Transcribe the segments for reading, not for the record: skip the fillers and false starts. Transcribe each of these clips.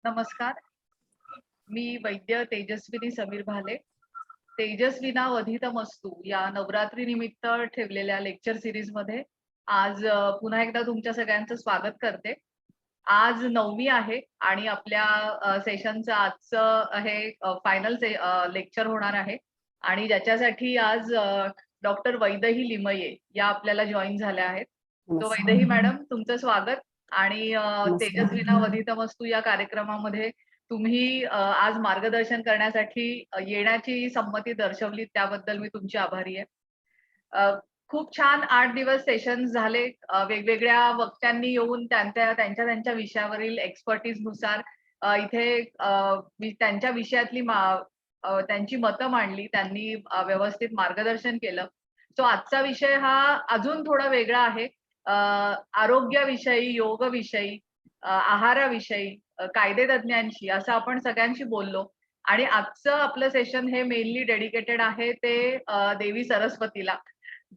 नमस्कार. मी वैद्य तेजस्विनी समीर भाले. तेजस्विना वधितमस्तु या नवरात्री निमित्त ठेवलेल्या लेक्चर सीरीज मध्ये आज पुन्हा एकदा तुमच्या सगळ्यांचं स्वागत करते. आज 9वी आहे आणि आपल्या सेशनचं आजचं हे फायनल लेक्चर होणार आहे आणि ज्याच्यासाठी आज डॉक्टर वैदेही लिमये या आपल्याला जॉईन झाल्या आहेत. तो वैदेही मॅडम तुमचं स्वागत आणि तेजस्विना वधितमस्तु या कार्यक्रमामध्ये तुम्ही आज मार्गदर्शन करण्यासाठी येण्याची संमती दर्शवली त्याबद्दल मी तुमची आभारी आहे. खूप छान 8 दिवस सेशन्स झाले. वेगवेगळ्या वक्त्यांनी येऊन त्यांच्या विषयावरील एक्सपर्टीज नुसार इथे त्यांच्या विषयातली त्यांची मतं मांडली. त्यांनी व्यवस्थित मार्गदर्शन केलं. सो आजचा विषय हा अजून थोडा वेगळा आहे. आरोग्याविषयी, योगविषयी, आहाराविषयी, कायदेतज्ञांशी असं आपण सगळ्यांशी बोललो आणि आजचं आपलं सेशन हे मेनली डेडिकेटेड आहे ते देवी सरस्वतीला,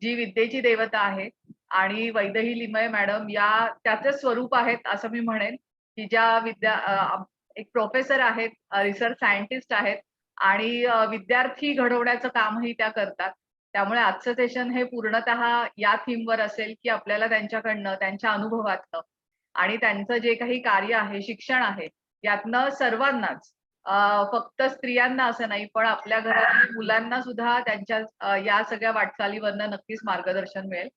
जी विद्येची देवता आहे आणि वैदेही लिमये मॅडम या त्याचे स्वरूप आहेत असं मी म्हणेन, की ज्या एक प्रोफेसर आहेत, रिसर्च सायंटिस्ट आहेत आणि विद्यार्थी घडवण्याचं कामही त्या करतात. त्यामुळे आजचं सेशन हे पूर्णतः या थीमवर असेल, की आपल्याला त्यांच्याकडनं, त्यांच्या अनुभवातनं आणि त्यांचं जे काही कार्य आहे, शिक्षण आहे, यातनं सर्वांनाच फक्त स्त्रियांना असं नाही, पण आपल्या घरातील मुलांना सुद्धा त्यांच्या या सगळ्या वाटचालीवरनं नक्कीच मार्गदर्शन मिळेल.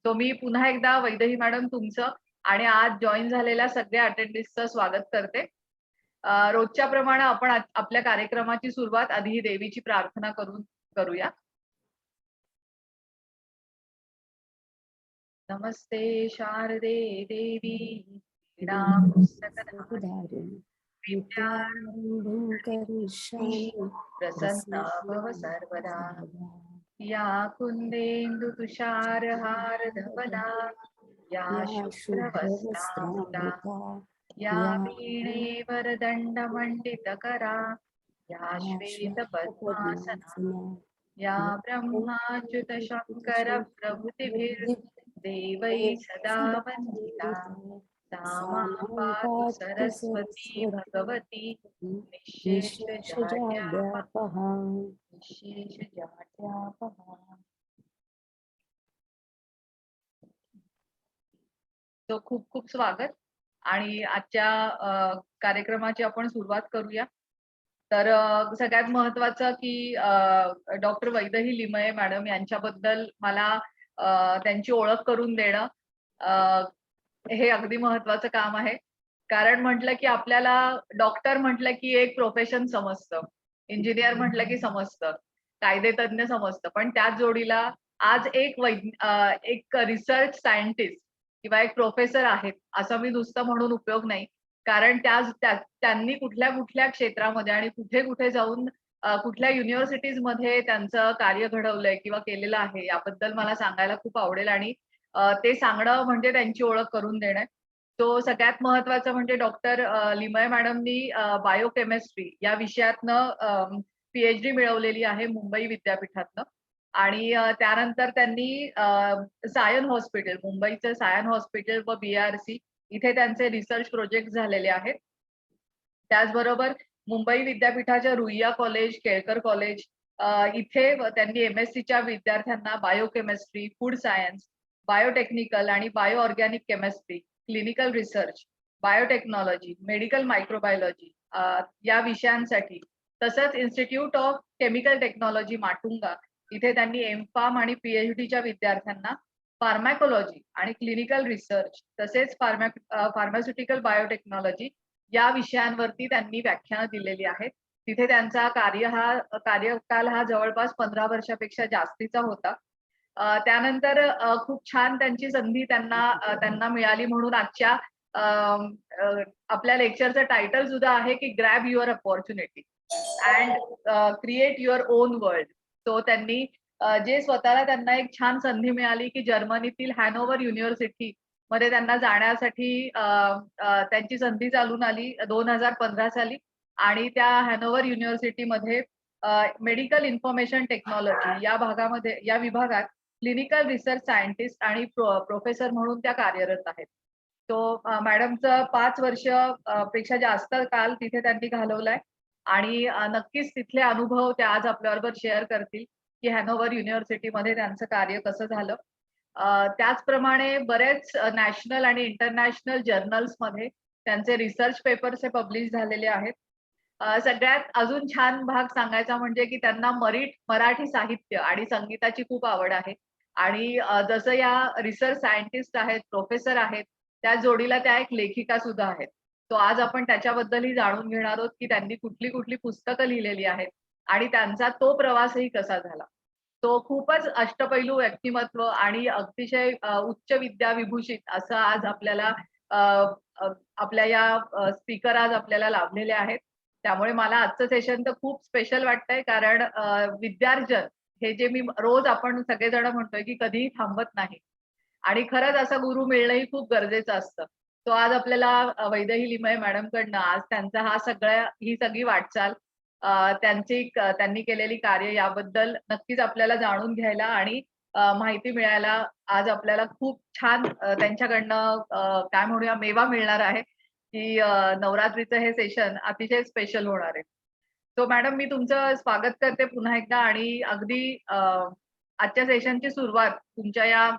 तो मी पुन्हा एकदा वैदेही मॅडम तुमचं आणि आज जॉईन झालेल्या सगळ्या अटेंडिस्टचं स्वागत करते. रोजच्या प्रमाणे आपण आपल्या कार्यक्रमाची सुरुवात आधी देवीची प्रार्थना करून करूया. नमस्ते शारदे देवी प्रसन्ना भव सर्वदा या कुंदेन्दु तुषारहार धवला या शुभ्रवस्त्रावृता या वीणे वरदंड मंडितकरा या श्वेत पद्मासना या ब्रह्माच्युत शंकर प्रभृतिभिर्देवै सदा वन्दिता सा मां पातु सरस्वती भगवती निःशेषजाड्यापहा. तो खूप खूप स्वागत आणि आजच्या कार्यक्रमाची आपण सुरुवात करूया. तर सगळ्यात महत्वाचं की डॉक्टर वैदेही लिमये मॅडम यांच्याबद्दल मला त्यांची ओळख करून देणं हे अगदी महत्वाचं काम आहे. कारण म्हटलं की आपल्याला डॉक्टर म्हटलं की एक प्रोफेशन समजतं, इंजिनियर म्हटलं की समजतं, कायदेतज्ञ समजतं, पण त्याच जोडीला आज एक रिसर्च सायंटिस्ट किंवा एक प्रोफेसर आहेत असं मी नुसतं म्हणून उपयोग नाही. कारण त्यांनी कुठल्या क्षेत्रामध्ये आणि कुठे जाऊन कुठल्या युनिव्हर्सिटीजमध्ये त्यांचं कार्य घडवलंय किंवा केलेलं आहे याबद्दल मला सांगायला खूप आवडेल आणि ते सांगणं म्हणजे त्यांची ओळख करून देणं. तो सगळ्यात महत्वाचं म्हणजे डॉक्टर लिमये मॅडमनी बायोकेमिस्ट्री या विषयातनं पीएचडी मिळवलेली आहे मुंबई विद्यापीठातनं आणि त्यानंतर त्यांनी सायन हॉस्पिटल, मुंबईचं सायन हॉस्पिटल व बीआरसी इथे त्यांचे रिसर्च प्रोजेक्ट झालेले आहेत. त्याचबरोबर मुंबई विद्यापीठाच्या रुईया कॉलेज, केळकर कॉलेज इथे त्यांनी एमएससीच्या विद्यार्थ्यांना बायोकेमिस्ट्री, फूड सायन्स, बायोटेक्निकल आणि bio organic chemistry, clinical research, biotechnology, medical microbiology या विषयांसाठी तसंच institute of chemical technology Matunga इथे त्यांनी एमफार्म आणि पीएचडीच्या विद्यार्थ्यांना फार्मॅकोलॉजी आणि क्लिनिकल रिसर्च तसेच फार्मास्युटिकल बायोटेक्नॉलॉजी या विषयांवरती त्यांनी व्याख्यानं दिलेली आहेत. तिथे त्यांचा कार्यकाल हा जवळपास 15 वर्षापेक्षा जास्तीचा होता. त्यानंतर खूप छान त्यांची संधी त्यांना मिळाली म्हणून आजच्या आपल्या लेक्चरचं टायटल सुद्धा आहे की grab your opportunity and create your on world. तो त्यांनी जे स्वतःला त्यांना एक छान संधी मिळाली की जर्मनीतील हॅनोव्हर युनिव्हर्सिटी मध्ये त्यांना जाण्यासाठी त्यांची संधी चालून आली 2015 साली आणि त्या हॅनोव्हर युनिव्हर्सिटीमध्ये मेडिकल इन्फॉर्मेशन टेक्नॉलॉजी या विभागात क्लिनिकल रिसर्च सायंटिस्ट आणि प्रोफेसर म्हणून त्या कार्यरत आहेत. मॅडमचं 5 वर्ष पेक्षा जास्त काळ तिथे त्यांनी घालवलाय आणि नक्कीच तिथले अनुभव त्या आज आपल्याबरोबर शेअर करतील, की हॅनोव्हर युनिव्हर्सिटीमध्ये त्यांचं कार्य कसं झालं. त्याचप्रमाणे बरेच नॅशनल आणि इंटरनॅशनल जर्नल्समध्ये त्यांचे रिसर्च पेपर्स हे पब्लिश झालेले आहेत. सगळ्यात अजून छान भाग सांगायचा म्हणजे की त्यांना मराठी साहित्य आणि संगीताची खूप आवड आहे आणि जसं या रिसर्च सायंटिस्ट आहेत, प्रोफेसर आहेत, त्या जोडीला त्या एक लेखिका सुद्धा आहेत. आज आपण त्याच्याबद्दलही जाणून घेणार आहोत, की त्यांनी कुठली-कुठली पुस्तकं लिहिलेली आहेत आणि त्यांचा तो प्रवासही कसा झाला. खूपच अष्टपैलू व्यक्तिमत्व आणि अतिशय उच्च विद्या विभूषित असं आज आपल्याला अ, अ, आपल्या या स्पीकर आज आपल्याला लाभलेले आहेत. त्यामुळे मला आजचं सेशन तर खूप स्पेशल वाटतंय कारण विद्यार्जन हे जे मी रोज आपण सगळेजण म्हणतोय, की कधीही थांबत नाही आणि खरंच असा गुरु मिळणंही खूप गरजेचं असतं. आज आपल्याला वैदेही लिमये मॅडमकडनं आज त्यांचा ही सगळी वाटचाल त्यांनी केलेली कार्य याबद्दल नक्कीच आपल्याला जाणून घ्यायला आणि माहिती मिळायला आज आपल्याला खूप छान त्यांच्याकडनं काय म्हणूया मेवा मिळणार आहे, की नवरात्रीचं हे सेशन अतिशय स्पेशल होणार आहे. मॅडम मी तुमचं स्वागत करते पुन्हा एकदा आणि अगदी आजच्या सेशनची सुरुवात तुमच्या या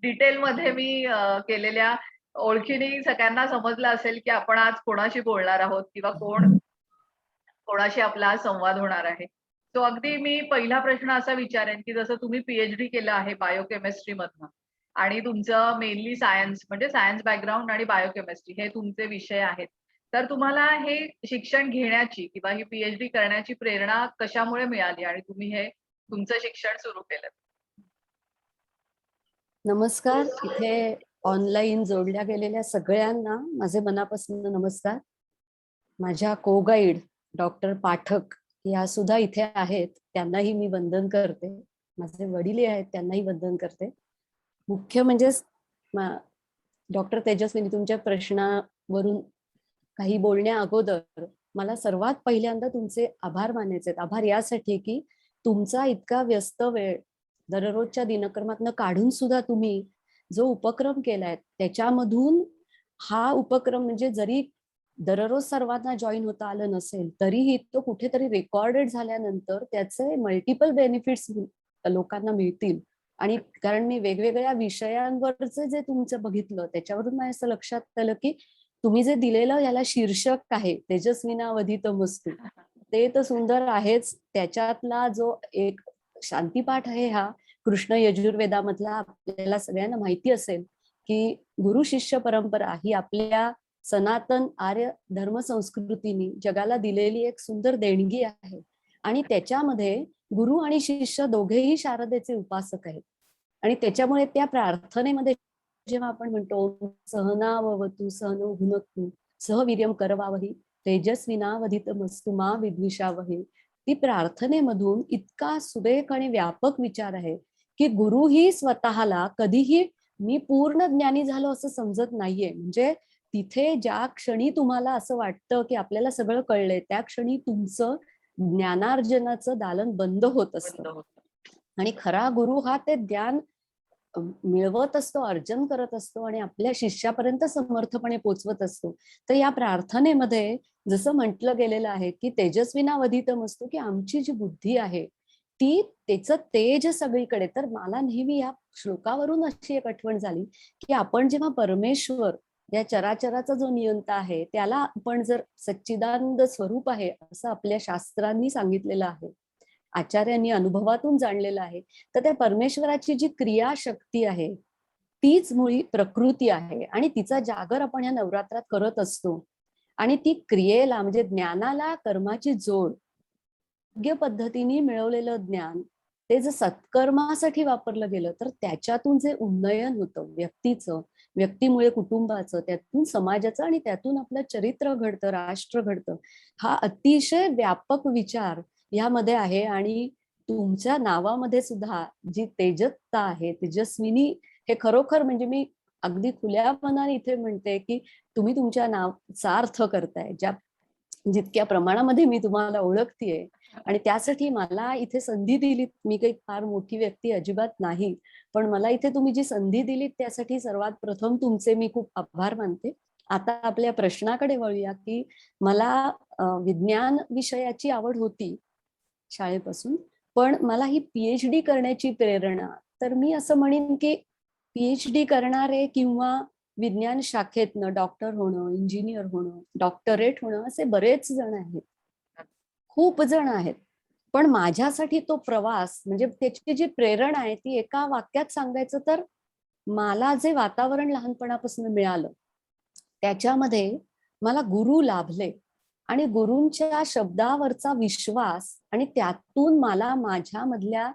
डिटेलमध्ये मी केलेल्या ओळखीने सगळ्यांना समजलं असेल, की आपण आज कोणाशी बोलणार आहोत किंवा कोणाशी आपला आज संवाद होणार आहे. अगदी मी पहिला प्रश्न असा विचारेन, की जसं तुम्ही पी-एच-डी केलं आहे बायोकेमिस्ट्रीमधनं आणि तुमचं मेनली सायन्स म्हणजे सायन्स बॅकग्राऊंड आणि बायोकेमिस्ट्री हे तुमचे विषय आहेत. तुम्हाला हे शिक्षण घेण्याची किंवा ही पी-एच-डी करण्याची प्रेरणा कशामुळे मिळाली आणि तुम्ही हे तुमचं शिक्षण सुरू केलं? नमस्कार. इथे ऑनलाईन जोडल्या गेलेल्या सगळ्यांना माझे मनापासून नमस्कार. माझ्या को-गाईड डॉक्टर पाठक या सुद्धा इथे आहेत, त्यांनाही मी वंदन करते. माझे वडील आहेत त्यांनाही वंदन करते. मुख्य म्हणजे डॉक्टर तेजस्विनी, तुमच्या प्रश्नावरून काही बोलण्या अगोदर मला सर्वात पहिल्यांदा तुमचे आभार मानायचे आहेत. आभार यासाठी की तुमचा इतका व्यस्त वेळ दररोजच्या दिनक्रमातनं काढून सुद्धा तुम्ही जो उपक्रम केलाय त्याच्यामधून हा उपक्रम म्हणजे जरी दररोज सर्वांना जॉईन होता आलं नसेल तरीही तो कुठेतरी रेकॉर्डेड झाल्यानंतर त्याचे मल्टिपल बेनिफिट्स लोकांना मिळतील. आणि कारण मी वेगवेगळ्या विषयांवरचे जे तुमचं बघितलं त्याच्यावरून मला असं लक्षात आलं की तुम्ही जे दिलेलं याला शीर्षक आहे तेजस्विनावधितमस्तु, ते तर सुंदर आहेच. त्याच्यातला जो एक शांतीपाठ आहे हा कृष्ण यजुर्वेदामधला आपल्याला सगळ्यांना माहिती असेल की गुरु शिष्य परंपरा ही आपल्या सनातन आर्य धर्म संस्कृतीने जगाला दिलेली एक सुंदर देणगी आहे आणि त्याच्यामध्ये गुरु आणि शिष्य दोघेही शारदेचे उपासक आहेत. आणि त्याच्यामुळे त्या प्रार्थनेमध्ये जेव्हा आपण म्हणतो सहनावतु सहनो भुनक्तु सहवीर्यम करवावही तेजस्विनावधितमस्तु मा विद्विषावही, ती प्रार्थनेमधून इतका सुरेख आणि व्यापक विचार आहे की गुरु ही स्वतःला कधीही मी पूर्ण ज्ञानी झालो असं समजत नाहीये. म्हणजे तिथे ज्या क्षणी तुम्हाला असं वाटतं की आपल्याला सगळं कळलंय त्या क्षणी तुमचं ज्ञानार्जनाचं दालन बंद होत असतं आणि खरा गुरु हा ते ज्ञान मिळवत असतो, अर्जन करत असतो आणि आपल्या शिष्यापर्यंत समर्थपणे पोचवत असतो. तर या प्रार्थनेमध्ये जसं म्हटलं गेलेलं आहे की तेजस्विनावधितमस्तु, की आमची जी बुद्धी आहे ती त्याचं तेज सगळीकडे. तर मला नेहमी या श्लोकावरून अशी एक आठवण झाली की आपण जेव्हा परमेश्वर या चराचराचा जो नियंता आहे त्याला आपण जर सच्चिदानंद स्वरूप आहे असं आपल्या शास्त्रांनी सांगितलेलं आहे, आचार्यांनी अनुभवातून जाणलेलं आहे, तर त्या परमेश्वराची जी क्रियाशक्ती आहे तीच मुळी प्रकृती आहे आणि तिचा जागर आपण या नवरात्रात करत असतो. आणि ती क्रियेला म्हणजे ज्ञानाला कर्माची जोड, योग्य पद्धतीने मिळवलेलं ज्ञान ते जर सत्कर्मासाठी वापरलं गेलं तर त्याच्यातून जे उन्नयन होतं व्यक्तीचं, व्यक्तीमुळे कुटुंबाचं, त्यातून समाजाचं आणि त्यातून आपलं चरित्र घडतं, राष्ट्र घडतं. हा अतिशय व्यापक विचार यामध्ये आहे आणि तुमच्या नावामध्ये सुद्धा जी तेजस्ता आहे, तेजस्विनी, हे खरोखर म्हणजे मी अगदी खुल्या मनाने इथे म्हणते की तुम्ही तुमच्या नावाचा अर्थ करताय. ज्या जितक्या प्रमाणामध्ये मी तुम्हाला ओळखतेय आणि त्यासाठी मला इथे संधी दिलीत. मी काही फार मोठी व्यक्ती अजिबात नाही, पण मला इथे तुम्ही जी संधी दिलीत त्यासाठी सर्वात प्रथम तुमचे मी खूप आभार मानते. आता आपल्या प्रश्नाकडे वळूया, की मला विज्ञान विषयाची आवड होती शाळेपासून, पण मला ही पीएचडी करण्याची प्रेरणा, तर मी असं म्हणेन की पीएचडी करणारे किंवा विज्ञान शाखेतनं डॉक्टर होणं, इंजिनियर होणं, डॉक्टरेट होणं असे बरेच जण आहेत, खूप जण आहेत. पण माझ्यासाठी तो प्रवास म्हणजे त्याची जी प्रेरणा आहे ती एका वाक्यात सांगायचं तर मला जे वातावरण लहानपणापासून मिळालं त्याच्यामध्ये मला गुरु लाभले आणि गुरूंच्या शब्दावरचा विश्वास आणि त्यातून मला माझ्यामधल्या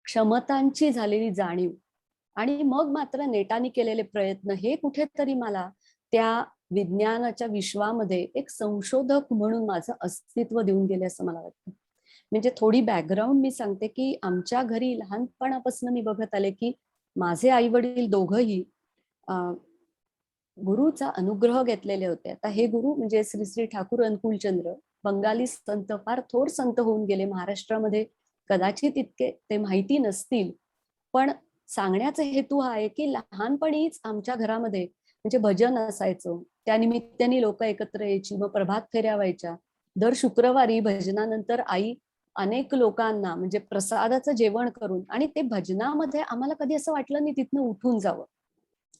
क्षमतांची झालेली जाणीव आणि मग मात्र नेटाने केलेले प्रयत्न हे कुठेतरी मला त्या विज्ञानाच्या विश्वामध्ये एक संशोधक म्हणून माझं अस्तित्व देऊन गेले असं मला वाटतं. म्हणजे थोडी बॅकग्राऊंड मी सांगते की आमच्या घरी लहानपणापासून मी बघत आले की माझे आई वडील दोघंही गुरुचा अनुग्रह घेतलेले होते. आता हे गुरु म्हणजे श्री श्री ठाकूर अनुकूलचंद्र बंगाली संत, फार थोर संत होऊन गेले. महाराष्ट्रामध्ये कदाचित इतके ते माहिती नसतील, पण सांगण्याचा हेतू हा आहे की लहानपणीच आमच्या घरामध्ये म्हणजे भजन असायचं, त्यानिमित्ताने लोक एकत्र यायची, मग प्रभात फेऱ्या व्हायच्या. दर शुक्रवारी भजनानंतर आई अनेक लोकांना म्हणजे प्रसादाचं जेवण करून, आणि ते भजनामध्ये आम्हाला कधी असं वाटलं नाही तिथनं उठून जावं,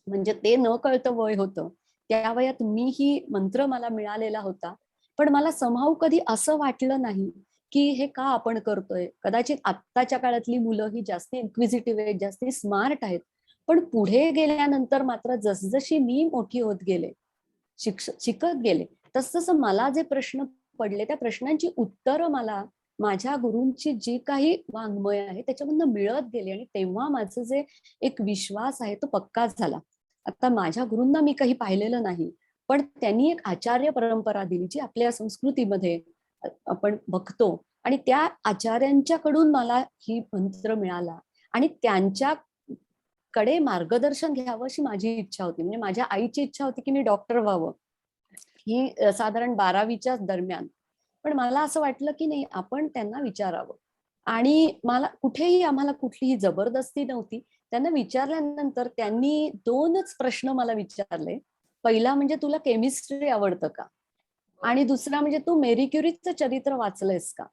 म्हणजे ते न कळतं वय होतं. त्या वयात मीही मंत्र मला मिळालेला होता, पण मला समहाऊ कधी असं वाटलं नाही की हे का आपण करतोय. कदाचित आत्ताच्या काळातली मुलं ही जास्त इन्क्विजिटिव्ह आहेत, जास्त स्मार्ट आहेत, पण पुढे गेल्यानंतर मात्र जसजशी मी मोठी होत गेले, शिकत गेले, तसतसं मला जे प्रश्न पडले त्या प्रश्नांची उत्तरं मला माझ्या गुरूंची जी काही वाङ्मय आहे त्याच्यामधनं मिळत गेली आणि तेव्हा माझं जे एक विश्वास आहे तो पक्का झाला. आता माझ्या गुरूंना मी काही पाहिलेलं नाही, पण त्यांनी एक आचार्य परंपरा दिली जी आपल्या संस्कृतीमध्ये आपण बघतो, आणि त्या आचार्यांच्याकडून मला ही मंत्र मिळाला आणि त्यांच्याकडे मार्गदर्शन घ्यावं अशी माझी इच्छा होती. म्हणजे माझ्या आईची इच्छा होती की मी डॉक्टर व्हावं, ही साधारण 12वीच्या दरम्यान. पण मला असं वाटलं की नाही, आपण त्यांना विचारावं. आणि मला कुठेही आम्हाला कुठलीही जबरदस्ती नव्हती. त्यांना विचारल्यानंतर त्यांनी 2च प्रश्न मला विचारले. पहिला म्हणजे तुला केमिस्ट्री आवडतं का? आणि दुसरा म्हणजे तू मेरी क्युरीचं चरित्र वाचलंयस का?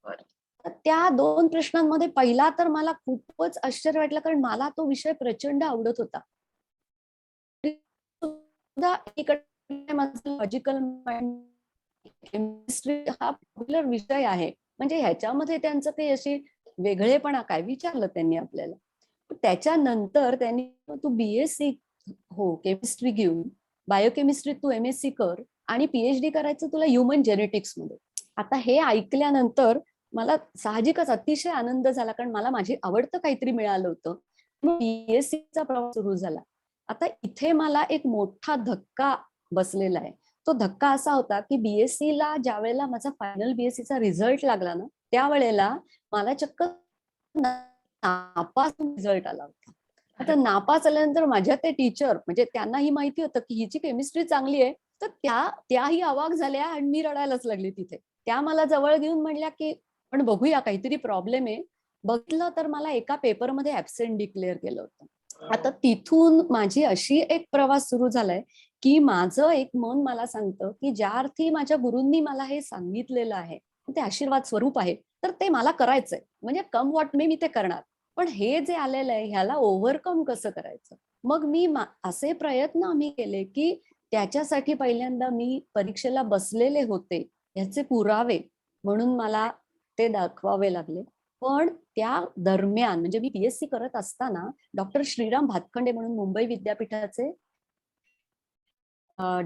बरं. तर त्या 2 प्रश्नांमध्ये पहिला तर मला खूपच आश्चर्य वाटलं, कारण मला तो विषय प्रचंड आवडत होता. सुद्धा एकीकडे माझं लॉजिकल माइंड, केमिस्ट्री हा पॉप्युलर विषय आहे, म्हणजे ह्याच्यामध्ये त्यांचं काही अशी वेगळेपणा काय विचारलं त्यांनी आपल्याला. त्याच्यानंतर त्यांनी तू बीएससी हो केमिस्ट्री घेऊन बायोकेमिस्ट्री तू एमएससी कर आणि पीएचडी करायचं तुला ह्युमन जेनेटिक्स मध्ये. आता हे ऐकल्यानंतर मला साहजिकच अतिशय आनंद झाला, कारण मला माझी आवडतं काहीतरी मिळालं होतं. बीएससीचा प्रवास सुरू झाला. आता इथे मला एक मोठा धक्का बसलेला आहे. तो धक्का असा होता की बीएससी ला ज्या वेळेला माझा फायनल बीएससीचा रिझल्ट लागला ना, त्यावेळेला मला चक्क नापास रिझल्ट आला होता. आता नापास आल्यानंतर माझ्या ते टीचर म्हणजे त्यांनाही माहिती होतं की हिची केमिस्ट्री चांगली आहे, तर त्याही अवाक झाल्या आणि मी रडायलाच लागली तिथे. त्या मला जवळ घेऊन म्हणल्या की पण बघूया काहीतरी प्रॉब्लेम आहे. बघितलं तर मला एका पेपरमध्ये ऍब्सेंट डिक्लेअर केलं होतं. आता तिथून माझी अशी एक प्रवास सुरू झालाय की माझं एक मन मला सांगतं की ज्या अर्थी माझ्या गुरूंनी मला हे सांगितलेलं आहे ते आशीर्वाद स्वरूप आहे, तर ते मला करायचंय. म्हणजे कम व्हॉट मे मी ते करणार. पण हे जे आलेलं आहे ह्याला ओव्हरकम कसं करायचं. मग मी असे प्रयत्न आम्ही केले की त्याच्यासाठी पहिल्यांदा मी परीक्षेला बसलेले होते ह्याचे पुरावे म्हणून मला ते दाखवावे लागले. पण त्या दरम्यान म्हणजे मी पीएचडी करत असताना डॉक्टर श्रीराम भातखंडे म्हणून मुंबई विद्यापीठाचे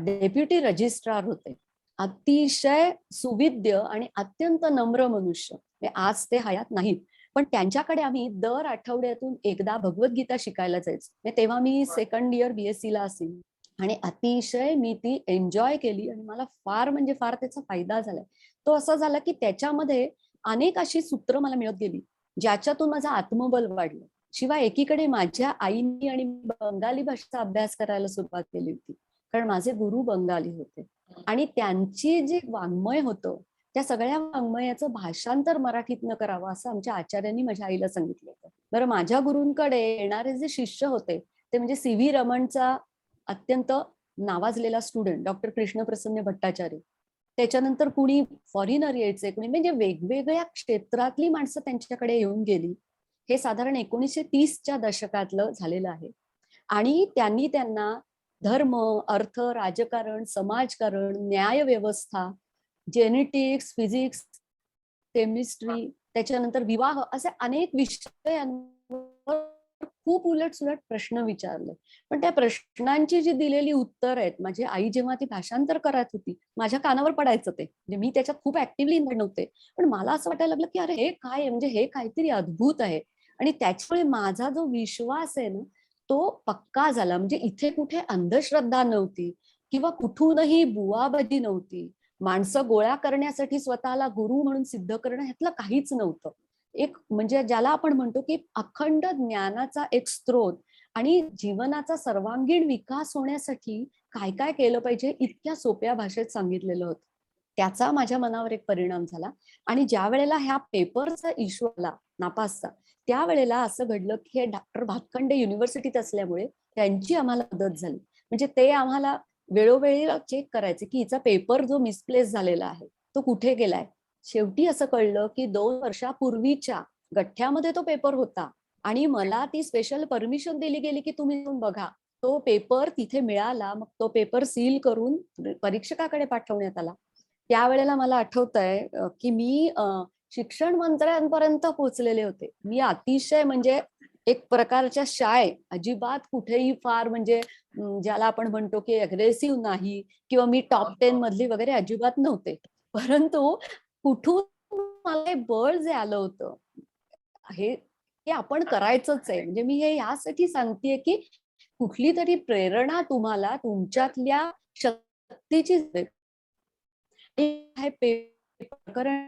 डेप्युटी रजिस्ट्रार होते. अतिशय सुविद्य आणि अत्यंत नम्र मनुष्य. आज ते हयात नाहीत, पण त्यांच्याकडे आम्ही दर आठवड्यातून एकदा भगवद्गीता शिकायला जायचो. तेव्हा मी सेकंड इयर बीएससी ला असेल आणि अतिशय मी ती एन्जॉय केली आणि मला फार म्हणजे फार त्याचा फायदा झाला. तो असा झाला की त्याच्यामध्ये अनेक अशी सूत्र मला मिळत गेली ज्याच्यातून माझं आत्मबल वाढलं. शिवाय एकीकडे माझ्या आईनी आणि बंगाली भाषेचा अभ्यास करायला सुरुवात केली होती, कारण माझे गुरु बंगाली होते. आणि त्यांची जे वाङ्मय होतं त्या सगळ्या वाङ्मयाचं भाषांतर मराठीतनं करावं असं आमच्या आचार्यांनी माझ्या आईला सांगितलं होतं. बरं, माझ्या गुरूंकडे येणारे जे शिष्य होते ते म्हणजे सी.व्ही. रमणचा अत्यंत नावाजलेला स्टुडंट डॉक्टर कृष्णप्रसन्न भट्टाचार्य, त्याच्यानंतर कुणी फॉरिनर यायचे, कुणी म्हणजे वेगवेगळ्या क्षेत्रातली माणसं त्यांच्याकडे येऊन गेली. हे साधारण 1930च्या दशकातलं झालेलं आहे. आणि त्यांनी त्यांना धर्म, अर्थ, राजकारण, समाजकारण, न्यायव्यवस्था, जेनेटिक्स, फिजिक्स, केमिस्ट्री, त्याच्यानंतर विवाह असे अनेक विषयांवर खूप उलट-सुलट प्रश्न विचारले. पण त्या प्रश्नांची जी दिलेली उत्तर आहेत, माझी आई जेव्हा ती भाषांतर करत होती, माझ्या कानावर पडायचं ते. म्हणजे मी त्याच्यात खूप ऍक्टिव्हली इन्व्हॉल्व नव्हते. पण मला असं वाटायला लागलं, की अरे हे काय आहे? म्हणजे हे काहीतरी अद्भुत आहे. आणि त्याच्यामुळे माझा जो विश्वास आहे ना, तो पक्का झाला. म्हणजे इथे कुठे अंधश्रद्धा नव्हती किंवा कुठूनही बुवाबाजी नव्हती. माणसं गोळा करण्यासाठी स्वतःला गुरु म्हणून सिद्ध करणं ह्यातलं काहीच नव्हतं. एक म्हणजे ज्याला आपण म्हणतो की अखंड ज्ञानाचा एक स्रोत आणि जीवनाचा सर्वांगीण विकास होण्यासाठी काय काय केलं पाहिजे इतक्या सोप्या भाषेत सांगितलेलं होतं. त्याचा माझ्या मनावर एक परिणाम झाला. आणि ज्या वेळेला ह्या पेपरचा इश्यू आला नापासचा, त्यावेळेला असं घडलं की हे डॉक्टर भातखंडे युनिव्हर्सिटीत असल्यामुळे त्यांची आम्हाला मदत झाली. म्हणजे ते आम्हाला वेळोवेळी चेक करायचे की हिचा पेपर जो मिसप्लेस झालेला आहे तो कुठे गेलाय. शेवटी असं कळलं की 2 वर्षापूर्वीच्या गठ्ठ्यामध्ये तो पेपर होता आणि मला ती स्पेशल परमिशन दिली गेली की तुम्ही येऊन बघा. तो पेपर तिथे मिळाला. मग तो पेपर सील करून परीक्षकाकडे पाठवण्यात आला. त्यावेळेला मला आठवतंय की मी शिक्षण मंत्र्यांपर्यंत पोहोचलेले होते. मी अतिशय म्हणजे एक प्रकारच्या शाय, अजिबात कुठेही फार म्हणजे ज्याला आपण म्हणतो की अग्रेसिव्ह नाही किंवा मी टॉप 10 मधली वगैरे अजिबात नव्हते. परंतु कुठून मला हे बळ जे आलं होतं हे आपण करायचंच आहे. म्हणजे मी हे यासाठी सांगतेय की कुठली तरी प्रेरणा तुम्हाला तुमच्यातल्या शक्तीची हे प्रकरण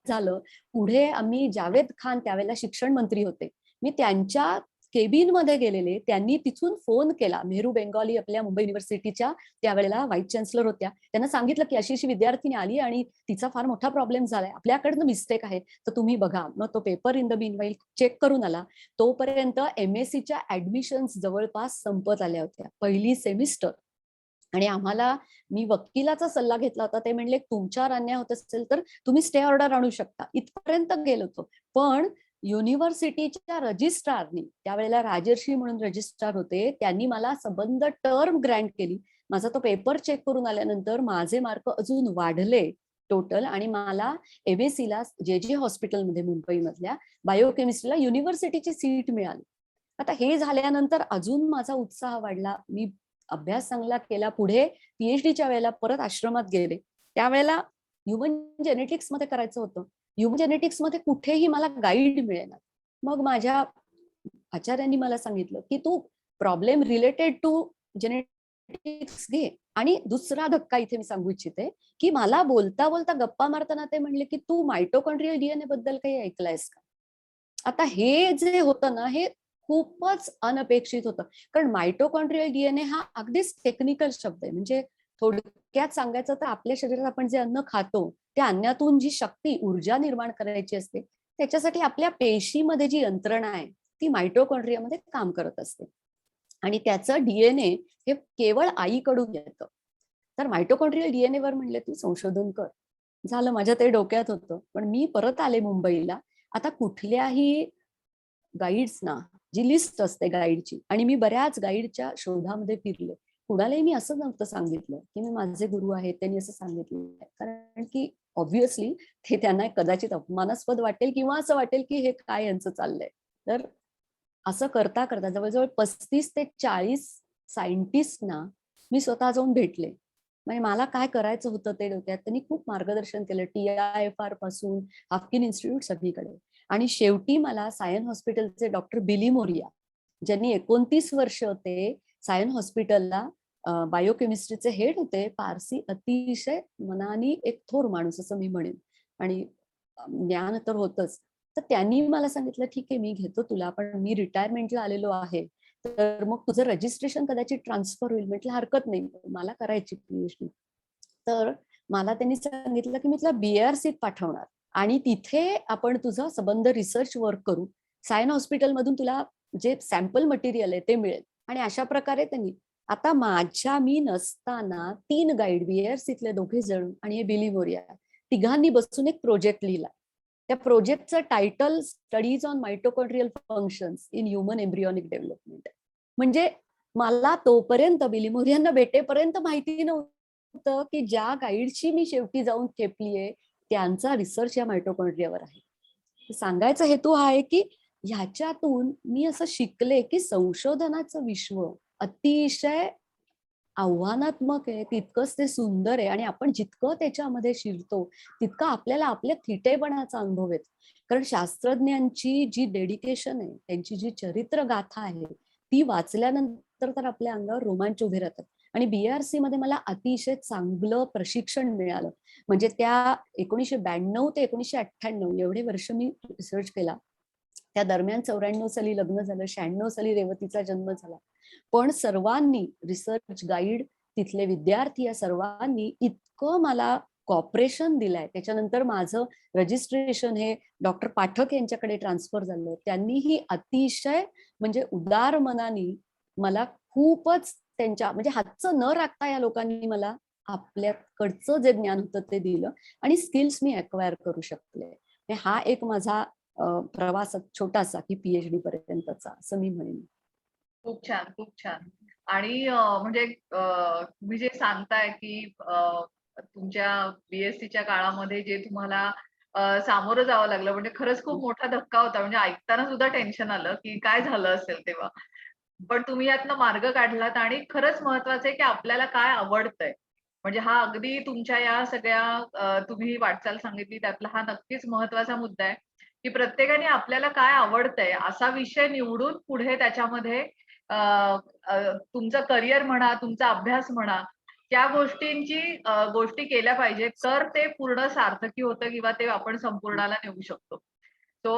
झालं. पुढे आम्ही जावेद खान त्यावेळेला शिक्षण मंत्री होते. मी त्यांच्या केबिन मध्ये गेलेले. त्यांनी तिथून फोन केला. मेहरू बेंगॉली आपल्या मुंबई युनिव्हर्सिटीच्या त्यावेळेला व्हाईस चान्सलर होत्या. त्यांना सांगितलं की अशी अशी विद्यार्थिनी आली आणि तिचा फार मोठा प्रॉब्लेम झालाय. आपल्याकडनं मिस्टेक आहे तर तुम्ही बघा. मग तो paper in the meanwhile check करून आला. तोपर्यंत MSc ऍडमिशन्स जवळपास संपत आल्या होत्या. पहिली सेमिस्टर. आणि आम्हाला मी वकिलाचा सल्ला घेतला होता. ते म्हणले तुमच्यावर अन्याय होत असेल तर तुम्ही स्टे ऑर्डर आणू शकता. इथपर्यंत गेलो होतो. पण युनिव्हर्सिटीच्या रजिस्ट्रारनी त्यावेळेला राजर्षी म्हणून रजिस्ट्रार होते. त्यांनी मला सबंध टर्म ग्रँट केली. माझा तो पेपर चेक करून आल्यानंतर माझे मार्क अजून वाढले टोटल आणि मला MSc ला जे हॉस्पिटलमध्ये मुंबईमधल्या बायोकेमिस्ट्रीला युनिव्हर्सिटीची सीट मिळाली. आता हे झाल्यानंतर अजून माझा उत्साह वाढला. मी अभ्यास चांगला केला. पुढे PhDच्या वेळेला परत आश्रमात गेले. त्यावेळेला ह्युमन जेनेटिक्स मध्ये करायचं होतं. ह्युमन जेनेटिक्स मध्ये कुठेही मला गाईड मिळेना. मग माझ्या आचार्यांनी मला सांगितलं की तू प्रॉब्लेम रिलेटेड टू जेनेटिक्स घे. आणि दुसरा धक्का इथे मी सांगू इच्छिते की मला बोलता बोलता गप्पा मारताना ते म्हणले की तू मायटोकॉन्ड्रियल DNA बद्दल काही ऐकलंयस का. आता हे जे होतं ना हे खूपच अनपेक्षित होतं. कारण मायटोकॉन्ड्रियल DNA हा अगदीच टेक्निकल शब्द आहे. म्हणजे थोडक्यात सांगायचं तर आपल्या शरीरात आपण जे अन्न खातो त्या अन्नातून जी शक्ती ऊर्जा निर्माण करायची असते त्याच्यासाठी आपल्या पेशीमध्ये जी यंत्रणा आहे ती मायटोकॉन्ड्रियामध्ये काम करत असते. आणि त्याचं DNA हे केवळ आईकडून येतं. तर मायटोकॉन्ड्रियल DNA वर म्हणले तू संशोधन कर. झालं, माझ्या ते डोक्यात होतं. पण मी परत आले मुंबईला. आता कुठल्याही गाईड्सना जी लिस्ट असते गाईडची आणि मी बऱ्याच गाईडच्या शोधामध्ये फिरले. कुणालाही मी असं नव्हतं सांगितलं की मी माझे गुरु आहेत त्यांनी असं सांगितलं. कारण की ऑब्व्हियसली ते त्यांना कदाचित अपमानास्पद वाटेल किंवा असं वाटेल की हे काय यांचं चाललंय. तर असं करता करता जवळजवळ 35 ते 40 सायंटिस्टना मी स्वतः जाऊन भेटले. म्हणजे मला काय करायचं होतं ते डोक्यात. त्यांनी खूप मार्गदर्शन केलं. TIFR पासून हाफकिन इन्स्टिट्यूट सगळीकडे. आणि शेवटी मला सायन हॉस्पिटलचे डॉक्टर बिली मोरिया ज्यांनी 29 वर्ष होते सायन हॉस्पिटलला बायोकेमिस्ट्रीचे हेड होते. पारसी अतिशय मनाने एक थोर माणूस असं मी म्हणेन. आणि ज्ञान तर होतच. तर त्यांनी मला सांगितलं ठीक आहे मी घेतो तुला पण मी रिटायरमेंटला आलेलो आहे. तर मग तुझं रजिस्ट्रेशन कदाचित ट्रान्सफर होईल. म्हटलं हरकत नाही मला करायची PhD. तर मला त्यांनी सांगितलं की मी तुला BARCत पाठवणार आणि तिथे आपण तुझं संबंध रिसर्च वर्क करू. सायन हॉस्पिटलमधून तुला जे सॅम्पल मटेरियल आहे ते मिळेल. आणि अशा प्रकारे त्यांनी आता मी नसताना 3 गाईड BARCतले 2 जण आणि हे बिली मोरिया तिघांनी बसून एक प्रोजेक्ट लिहिला. त्या प्रोजेक्टचं title studies on mitochondrial functions in human embryonic development. म्हणजे मला तोपर्यंत बिली मोरियांना भेटेपर्यंत माहिती नव्हतं की ज्या गाईडची मी शेवटी जाऊन खेपलीये त्यांचा रिसर्च या मायटोकॉन्ड्रियावर आहे. सांगायचा हेतू हा आहे की ह्याच्यातून मी असं शिकले की संशोधनाचं विश्व अतिशय आव्हानात्मक आहे, तितकंच ते सुंदर आहे आणि आपण जितकं त्याच्यामध्ये शिरतो तितकं आपल्याला आपल्या थिटेपणाचा अनुभव येतो. कारण शास्त्रज्ञांची जी डेडिकेशन आहे, त्यांची जी चरित्र गाथा आहे ती वाचल्यानंतर तर आपल्या अंगावर रोमांच उभे राहतात. आणि BARC मध्ये मला अतिशय चांगलं प्रशिक्षण मिळालं. म्हणजे त्या 1992 ते 1998 एवढे वर्ष मी रिसर्च केला. त्या दरम्यान 94 साली लग्न झालं, 96 साली रेवतीचा जन्म झाला. पण सर्वांनी रिसर्च गाईड, तिथले विद्यार्थी या सर्वांनी इतकं मला कॉपरेशन दिलंय. त्याच्यानंतर माझं रजिस्ट्रेशन हे डॉक्टर पाठक यांच्याकडे ट्रान्सफर झालं. त्यांनीही अतिशय म्हणजे उदार मनाने मला खूपच त्यांच्या म्हणजे हातचं न राखता या लोकांनी मला आपल्याकडचं जे ज्ञान होतं ते दिलं आणि स्किल्स मी अक्वायर करू शकले. हा एक माझा प्रवास छोटासा की PhD पर्यंतचा असं मी म्हणेन. खूप छान, खूप छान. आणि म्हणजे तुम्ही जे सांगताय की तुमच्या BScच्या काळामध्ये जे तुम्हाला सामोरं जावं लागलं म्हणजे खरंच खूप मोठा धक्का होता. म्हणजे ऐकताना सुद्धा टेन्शन आलं की काय झालं असेल तेव्हा. पण तुम्ही यातनं मार्ग काढलात आणि खरंच महत्वाचं आहे की आपल्याला काय आवडतंय. म्हणजे हा अगदी तुमच्या या सगळ्या तुम्ही वाटचाल सांगितली त्यातला हा नक्कीच महत्वाचा मुद्दा आहे, की प्रत्येकाने आपल्याला काय आवडतंय असा विषय निवडून पुढे त्याच्यामध्ये अ, तुमचं करिअर म्हणा, तुमचा अभ्यास म्हणा, त्या गोष्टींची गोष्टी केल्या पाहिजेत. तर ते पूर्ण सार्थकी होतं किंवा ते आपण संपूर्णाला नेऊ शकतो. तो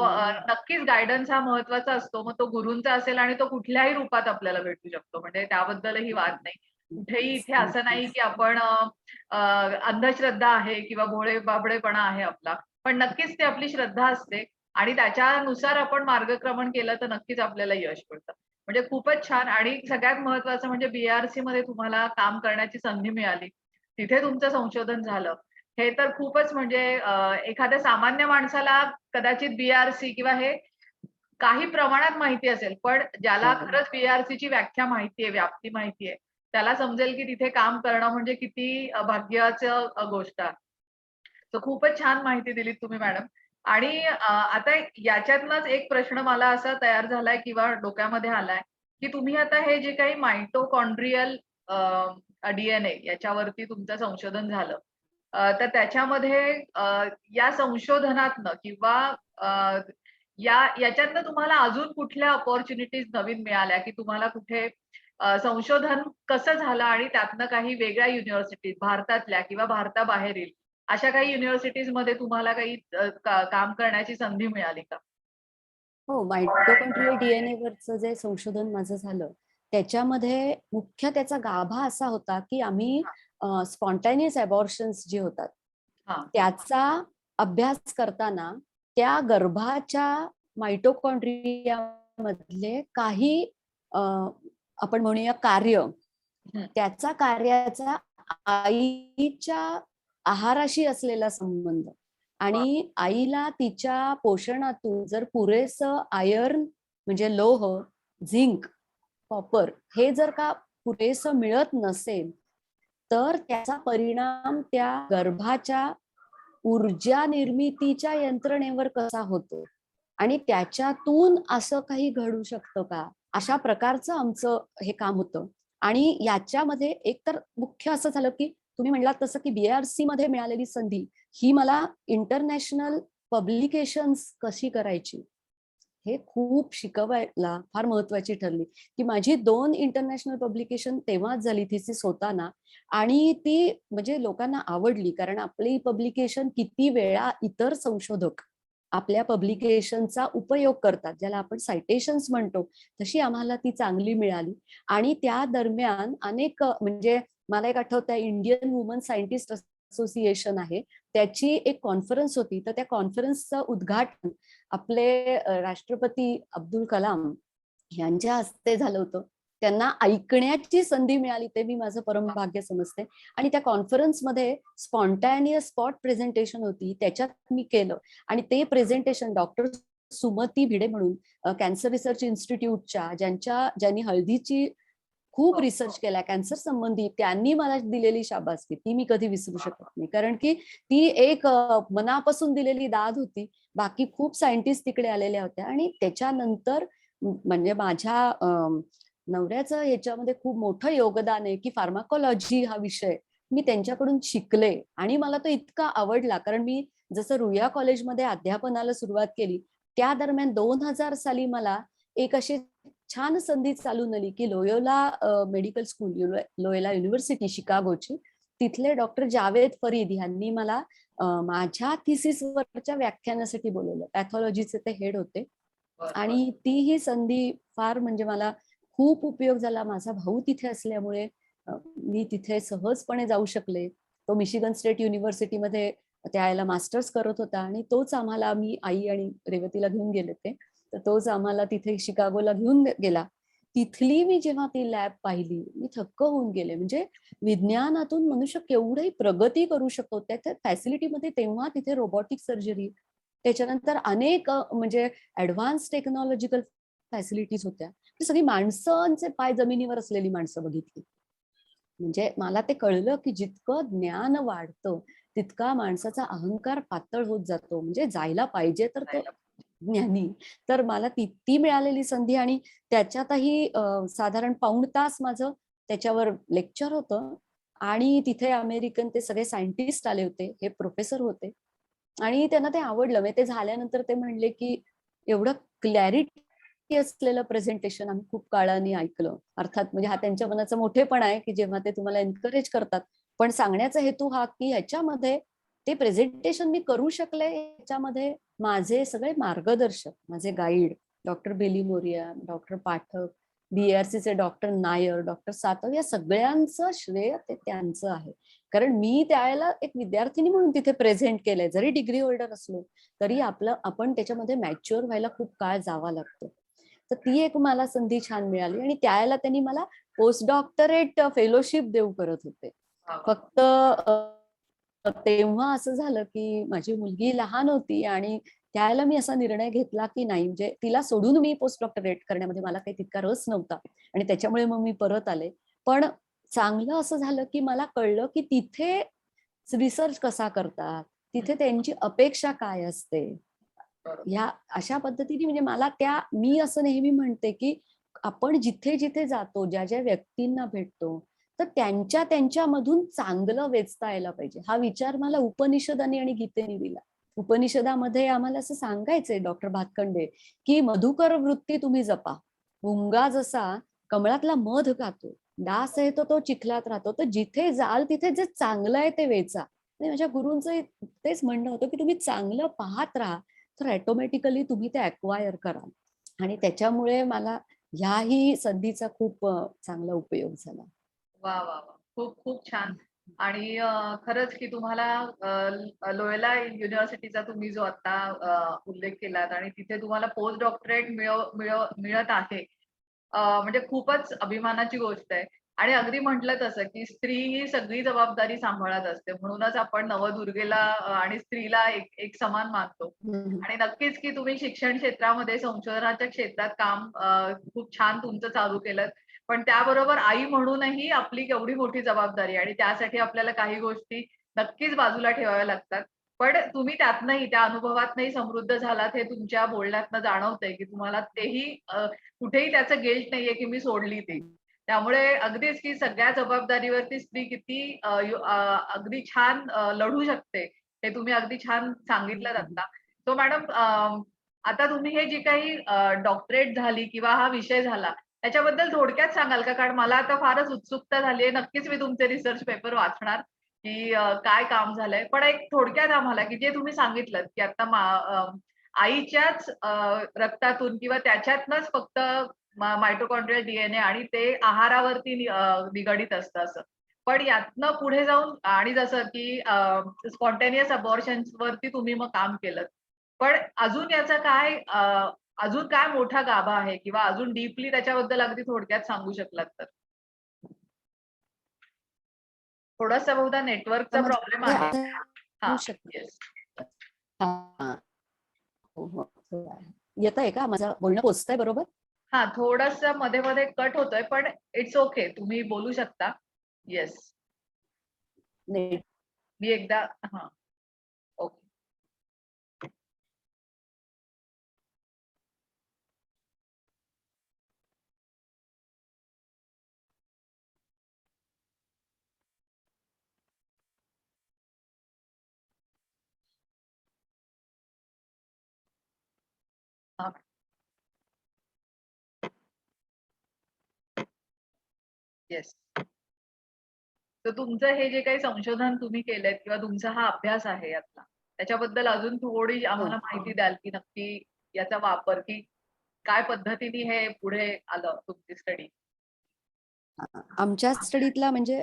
नक्कीच गाईडन्स हा महत्वाचा असतो. मग तो गुरूंचा असेल आणि तो कुठल्याही रूपात आपल्याला भेटू शकतो. म्हणजे त्याबद्दलही वाद नाही. कुठेही इथे असं नाही की आपण अंधश्रद्धा आहे किंवा भोळे-बाबडेपणा आहे आपला. पण नक्कीच ती आपली श्रद्धा असते आणि त्याच्यानुसार आपण मार्गक्रमण केलं तर नक्कीच आपल्याला यश मिळतं. म्हणजे खूपच छान आणि सगळ्यात महत्वाचं म्हणजे BARC मध्ये तुम्हाला काम करण्याची संधी मिळाली. तिथे तुमचं संशोधन झालं. हे तर खूपच म्हणजे एखाद्या सामान्य माणसाला कदाचित BARC किंवा हे काही प्रमाणात माहिती असेल, पण ज्याला खरंच BARCची व्याख्या माहिती आहे, व्याप्ती माहिती आहे, त्याला समजेल की तिथे काम करणं म्हणजे किती भाग्याचं गोष्ट आहे. तर खूपच छान माहिती दिलीत तुम्ही मॅडम. आणि आता याच्यातनच एक प्रश्न मला असा तयार झालाय किंवा डोक्यामध्ये आलाय, की तुम्ही आता हे जे काही मायटोकॉन्ड्रियल DNA याच्यावरती तुमचं संशोधन झालं. तर त्याच्यामध्ये या संशोधनातनं किंवा अ, याच्यातनं तुम्हाला अजून कुठल्या अपॉर्च्युनिटीज नवीन मिळाल्या, की तुम्हाला कुठे संशोधन कसं झालं आणि त्यातनं काही वेगळ्या युनिव्हर्सिटीज भारतातल्या किंवा भारताबाहेरील अशा काही युनिव्हर्सिटीजमध्ये तुम्हाला काही काम करण्याची संधी मिळाली का? हो, मायटोकॉन्ड्रियल DNA वरचं जे संशोधन माझं झालं, त्याच्यामध्ये मुख्य त्याचा गाभा असा होता, की आम्ही हां, स्पॉन्टेनियस अबॉर्शन्स जे होतात, हां. त्याचा अभ्यास करताना त्या गर्भाच्या मायटोकॉन्ड्रिया मधले काही अ, आपण म्हणूया कार्य, हं. त्याचा कार्याचा आईच्या आहाराशी असलेला संबंध वाह! आणि आईला तिच्या पोषणातून जर पुरेसं आयर्न म्हणजे लोह, झिंक, कॉपर हे जर का पुरेसं मिळत नसेल, तर त्याचा परिणाम त्या गर्भाच्या ऊर्जा निर्मितीच्या यंत्रणेवर कसा होतो आणि त्याच्यातून असं काही घडू शकतं का? अशा प्रकारचं आमचं हे काम होतं. आणि याच्यामध्ये एकतर मुख्य असं झालं, की तुम्ही म्हणलात तसं, की BARC मध्ये मिळालेली संधी ही मला इंटरनॅशनल पब्लिकेशन्स कशी करायची हे खूप शिकवायला फार महत्वाची ठरली, की माझी 2 इंटरनॅशनल पब्लिकेशन तेव्हाच झाली थिसिस होताना आणि ती म्हणजे लोकांना आवडली. कारण आपली पब्लिकेशन किती वेळा इतर संशोधक आपल्या पब्लिकेशनचा उपयोग करतात, ज्याला आपण सायटेशन्स म्हणतो, तशी आम्हाला ती चांगली मिळाली. आणि त्या दरम्यान अनेक म्हणजे मला एक आठवत आहे, इंडियन वुमन सायंटिस्ट असोसिएशन आहे, त्याची एक कॉन्फरन्स होती. तर त्या कॉन्फरन्सचं उद्घाटन आपले राष्ट्रपती अब्दुल कलाम यांच्या हस्ते झालं होतं. त्यांना ऐकण्याची संधी मिळाली, ते मी माझं परम भाग्य समजते. आणि त्या कॉन्फरन्समध्ये स्पॉन्टॅनियस स्पॉट प्रेझेंटेशन होती, त्याच्यात मी केलं. आणि ते प्रेझेंटेशन डॉक्टर सुमती भिडे म्हणून कॅन्सर रिसर्च इन्स्टिट्यूटच्या, ज्यांनी हळदीची खूप रिसर्च केला कॅन्सर संबंधी, त्यांनी मला दिलेली शाबासकी ती मी कधी विसरू शकत नाही. कारण की ती एक मनापासून दिलेली दाद होती. बाकी खूप सायंटिस्ट तिकडे आलेल्या होत्या. आणि त्याच्यानंतर म्हणजे माझ्या नवऱ्याचं ह्याच्यामध्ये खूप मोठं योगदान आहे की फार्माकोलॉजी हा विषय मी त्यांच्याकडून शिकले. आणि मला तो इतका आवडला, कारण मी जसं रुईया कॉलेजमध्ये अध्यापनाला सुरुवात केली, त्या दरम्यान 2000 साली मला एक अशी छान संधी चालून आली की Loyola medical school, Loyola university शिकागोची, तिथले डॉक्टर जावेद फरीद यांनी मला माझ्या थिसिस वरच्या व्याख्यानासाठी बोलवलं. पॅथॉलॉजीचे ते हेड होते. आणि ती ही संधी फार म्हणजे मला खूप उपयोग झाला. माझा भाऊ तिथे असल्यामुळे मी तिथे सहजपणे जाऊ शकले. तो मिशिगन स्टेट युनिव्हर्सिटीमध्ये त्यावेळेला मास्टर्स करत होता आणि तोच आम्हाला, मी आई आणि रेवतीला घेऊन गेले ते. तर तोच आम्हाला तिथे शिकागोला घेऊन गेला. तिथली मी जेव्हा ती लॅब पाहिली, मी थक्क होऊन गेले. म्हणजे विज्ञानातून मनुष्य केवढी प्रगती करू शकतो. त्या फॅसिलिटीमध्ये तेव्हा तिथे रोबोटिक सर्जरी, त्याच्यानंतर अनेक म्हणजे ऍडव्हान्स टेक्नॉलॉजिकल फॅसिलिटीज होत्या. ती सगळी माणसांचे पाय जमिनीवर असलेली माणसं बघितली. म्हणजे मला ते कळलं की जितकं ज्ञान वाढतं तितका माणसाचा अहंकार पातळ होत जातो. म्हणजे जायला पाहिजे तर तो ज्ञानी. तर मला ती मिळालेली संधी. आणि त्याच्यातही साधारण पाऊण तास माझं त्याच्यावर लेक्चर होतं. आणि तिथे अमेरिकन ते सगळे सायंटिस्ट आले होते, हे प्रोफेसर होते. आणि त्यांना ते आवडलं. म्हणजे ते झाल्यानंतर ते म्हणले की एवढं क्लॅरिटी असलेलं प्रेझेंटेशन आम्ही खूप काळाने ऐकलं. अर्थात म्हणजे हा त्यांच्या मनाचा मोठेपणा आहे की जेव्हा ते तुम्हाला एनकरेज करतात. पण सांगण्याचा हेतू हा की ह्याच्यामध्ये ते प्रेझेंटेशन मी करू शकले, ह्याच्यामध्ये माझे सगळे मार्गदर्शक, माझे गाईड, डॉक्टर बेली मोरिया, डॉक्टर पाठक, BARCचे डॉक्टर नायर, डॉक्टर सातव, या सगळ्यांचं श्रेय ते त्यांचं आहे. कारण मी त्यावेळेला एक विद्यार्थिनी म्हणून तिथे प्रेझेंट केलंय. जरी डिग्री होल्डर असलो तरी आपण त्याच्यामध्ये मॅच्युअर व्हायला खूप काळ जावा लागतो. तर ती एक मला संधी छान मिळाली. आणि त्यावेळेला त्यांनी मला पोस्ट डॉक्टरेट फेलोशिप देऊ करत होते. फक्त तेव्हा असं झालं की माझी मुलगी लहान होती आणि त्यावेळेला मी असा निर्णय घेतला की नाही, म्हणजे तिला सोडून मी पोस्ट डॉक्टरेट करण्यामध्ये मला काही तितका रस नव्हता. आणि त्याच्यामुळे मग मी परत आले. पण चांगलं असं झालं की मला कळलं की तिथे रिसर्च कसा करतात, तिथे त्यांची अपेक्षा काय असते. ह्या अशा पद्धतीने म्हणजे मी असं नेहमी म्हणते की आपण जिथे जिथे जातो, ज्या ज्या व्यक्तींना भेटतो, तर त्यांच्यामधून चांगलं वेचता यायला पाहिजे. हा विचार मला उपनिषदांनी आणि गीतेने दिला. उपनिषदामध्ये आम्हाला असं सांगायचंय डॉक्टर भातखंडे की मधुकर वृत्ती तुम्ही जपा. मुंगा जसा कमळातला मध खातो, डास आहे तो चिखलात राहतो. तर जिथे जाल तिथे जे चांगलं आहे ते वेचा. आणि माझ्या गुरूंचं तेच म्हणणं होतं की तुम्ही चांगलं पाहत राहा, तर ऑटोमॅटिकली तुम्ही ते अक्वायर कराल. आणि त्याच्यामुळे मला ह्याही संधीचा खूप चांगला उपयोग झाला. वा वा वा, खूप खूप छान. आणि खरंच की तुम्हाला लोयोला युनिव्हर्सिटीचा तुम्ही जो आता उल्लेख केलात आणि तिथे तुम्हाला पोस्ट डॉक्टरेट मिळत आहे. म्हणजे खूपच अभिमानाची गोष्ट आहे. आणि अगदी म्हटलं तसं की स्त्री ही सगळी जबाबदारी सांभाळत असते. म्हणूनच आपण नवदुर्गेला आणि स्त्रीला एक एक समान मानतो. हम्म. आणि नक्कीच की तुम्ही शिक्षण क्षेत्रामध्ये, संशोधनाच्या क्षेत्रात काम खूप छान तुमचं चालू केलंत. पण त्याबरोबर आई म्हणूनही आपली केवढी मोठी जबाबदारी आणि त्यासाठी आपल्याला काही गोष्टी नक्कीच बाजूला ठेवाव्या लागतात. पण तुम्ही त्यातनंही, त्या अनुभवातनंही समृद्ध झालात हे तुमच्या बोलण्यातनं जाणवतंय, की तुम्हाला तेही कुठेही त्याचं गिल्ट नाहीये, की मी सोडली ती. त्यामुळे अगदीच की सगळ्या जबाबदारीवरती स्त्री किती अगदी छान लढू शकते, हे तुम्ही अगदी छान सांगितलंत आता. सो मॅडम, आता तुम्ही हे जी काही डॉक्टरेट झाली किंवा हा विषय झाला, त्याच्याबद्दल थोडक्यात सांगाल का? कारण मला आता फारच उत्सुकता झाली आहे. नक्कीच मी तुमचे रिसर्च पेपर वाचणार, की काय काम झालंय. पण एक थोडक्यात आम्हाला, की जे तुम्ही सांगितलंत, की आता आईच्याच रक्तातून किंवा त्याच्यातनंच फक्त मायटोकॉन्ड्रियल DNA आणि ते आहारावरती निगडीत असतं असं. पण यातनं पुढे जाऊन आणि जसं की स्पॉन्टेनियस अबॉर्शन्स वरती तुम्ही मग काम केलं. पण अजून याचा काय अजून काय मोठा गाभा आहे किंवा अजून डीपली त्याच्याबद्दल अगदी थोडक्यात सांगू शकलात तर? थोडासा बहुधा नेटवर्कचा प्रॉब्लेम त्यामध्ये आहे. आता हां, होऊ शकतं. येस. हां. हो, हो. हो आहे. येतंय का? माझं बोलणं पोहोचतंय बरोबर? हां, थोडंसं मध्ये-मध्ये कट होतोय, पण इट्स ओके. तुम्ही बोलू शकता. येस. नेट मी एकदा हां, ओके. हां, येस. तर तुमचं हे जे काही संशोधन तुम्ही केलंय किंवा तुमचा हा अभ्यास आहे यातला, त्याच्याबद्दल अजून थोडी हो. आम्हाला माहिती द्याल, की नक्की याचा वापर की काय पद्धतीने हे पुढे आलं तुमची स्टडी? आमच्या स्टडीतला म्हणजे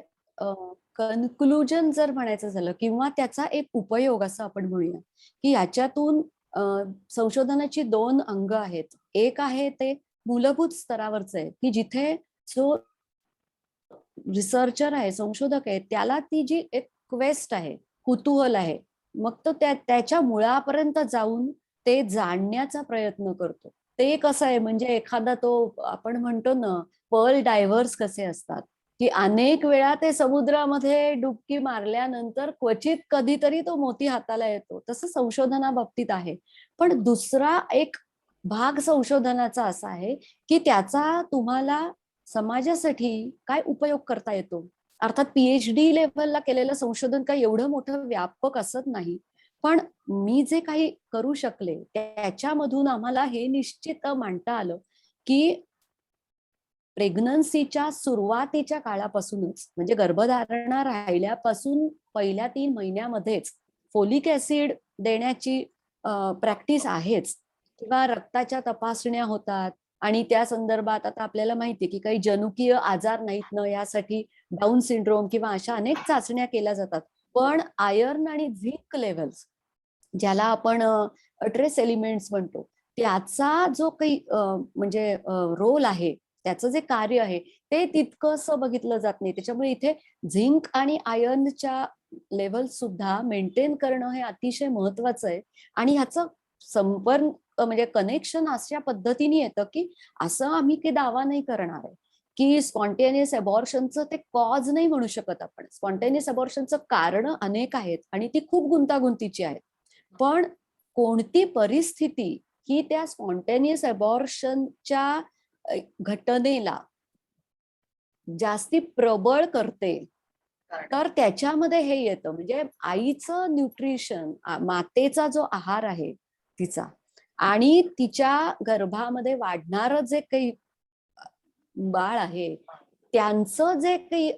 कन्क्लुजन जर म्हणायचं झालं किंवा त्याचा एक उपयोग असं आपण म्हणूया, की याच्यातून अ, संशोधनाची 2 अंग आहेत. एक आहे ते मूलभूत स्तरावरचं आहे, की जिथे जो रिसर्चर आहे, संशोधक आहे, त्याला ती जी एक क्वेस्ट आहे, कुतूहल आहे. मग तो त्याच्या मुळापर्यंत जाऊन ते जाणण्याचा प्रयत्न करतो. ते कसं आहे म्हणजे एखादा तो आपण म्हणतो ना, पर्ल डायव्हर्स कसे असतात, की अनेक वेळा ते समुद्रामध्ये डुबकी मारल्यानंतर क्वचित कधीतरी तो मोती हाताला येतो. तसं संशोधनाबाबतीत आहे. पण दुसरा एक भाग संशोधनाचा असा आहे, की त्याचा तुम्हाला समाजासाठी काय उपयोग करता येतो. अर्थात पी-एच-डी लेव्हलला केलेलं संशोधन काही एवढं मोठं व्यापक असत नाही. पण मी जे काही करू शकले, त्याच्यामधून आम्हाला हे निश्चित मांडता आलं, की प्रेग्नन्सीच्या सुरुवातीच्या काळापासूनच म्हणजे गर्भधारणा राहिल्यापासून पहिल्या 3 महिन्यामध्येच फोलिक ॲसिड देण्याची प्रॅक्टिस आहेच किंवा रक्ताच्या तपासण्या होतात आणि त्या संदर्भात आता आपल्याला माहिती आहे की काही जनुकीय आजार नाहीत ना यासाठी डाऊन सिंड्रोम किंवा अशा अनेक चाचण्या केल्या जातात. पण आयर्न आणि झिंक लेव्हल्स ज्याला आपण ट्रेस एलिमेंट्स म्हणतो, त्याचा जो काही म्हणजे रोल आहे, त्याचं जे कार्य आहे, ते तितकंसं बघितलं जात नाही. त्याच्यामुळे इथे झिंक आणि आयर्नच्या लेव्हल्स सुद्धा मेंटेन करणं हे अतिशय महत्वाचं आहे आणि ह्याचं संपर्क म्हणजे कनेक्शन अशा पद्धतीने येतं, की असं आम्ही काही दावा नाही करणार आहे, की स्पॉन्टेनियस अबॉर्शनचं ते कॉज नाही म्हणू शकत आपण. स्पॉन्टेनियस अबॉर्शनचं कारणं अनेक आहेत आणि ती खूप गुंतागुंतीची आहेत. पण कोणती परिस्थिती ही त्या स्पॉन्टेनियस अबॉर्शनच्या घटनेला जास्ती प्रबळ करते, तर त्याच्यामध्ये हे येतं म्हणजे आईचं न्यूट्रिशन, मातेचा जो आहार आहे तिचा आणि तिच्या गर्भामध्ये वाढणारं जे काही बाळ आहे, त्यांचं जे काही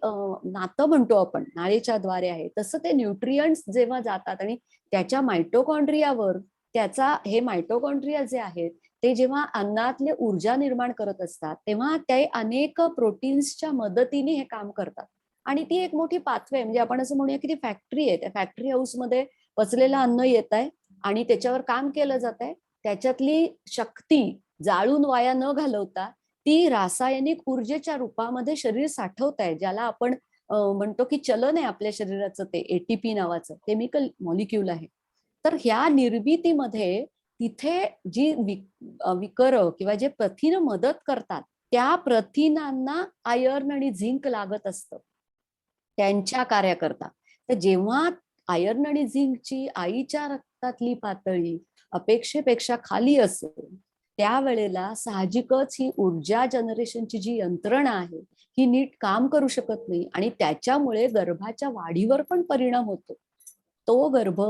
नातं म्हणतो आपण नाळेच्या द्वारे आहे, तसं ते न्यूट्रियंट्स जेव्हा जातात आणि त्याच्या मायटोकॉन्ड्रियावर त्याचा हे मायटोकॉन्ड्रिया जे आहेत, ते जेव्हा अन्नातले ऊर्जा निर्माण करत असतात, तेव्हा ते अनेक प्रोटीन्सच्या मदतीने हे काम करतात. आणि ती एक मोठी पाथवे म्हणजे आपण असं म्हणूया की ती फॅक्टरी आहे. त्या फॅक्टरी हाऊसमध्ये पचलेलं अन्न येत आहे आणि त्याच्यावर काम केलं जात आहे. त्याच्यातली शक्ती जाळून वाया न घालवता ती रासायनिक ऊर्जेच्या रूपामध्ये शरीर साठवत आहे, ज्याला आपण म्हणतो की चलन आहे आपल्या शरीराचं ते एटीपी नावाचं केमिकल मॉलिक्यूल आहे. तर ह्या निर्मितीमध्ये तिथे जी विकर किंवा जे प्रथिनं मदत करतात, त्या प्रथिनांना आयर्न आणि झिंक लागत असतं त्यांच्या कार्याकरता. तर जेव्हा आयर्न आणि झिंकची आईच्या रक्तातली पातळी अपेक्षेपेक्षा खाली असेल, त्यावेळेला साहजिकच ही ऊर्जा जनरेशनची जी यंत्रणा आहे, ही नीट काम करू शकत नाही आणि त्याच्यामुळे गर्भाच्या वाढीवर पण परिणाम होतो. तो गर्भ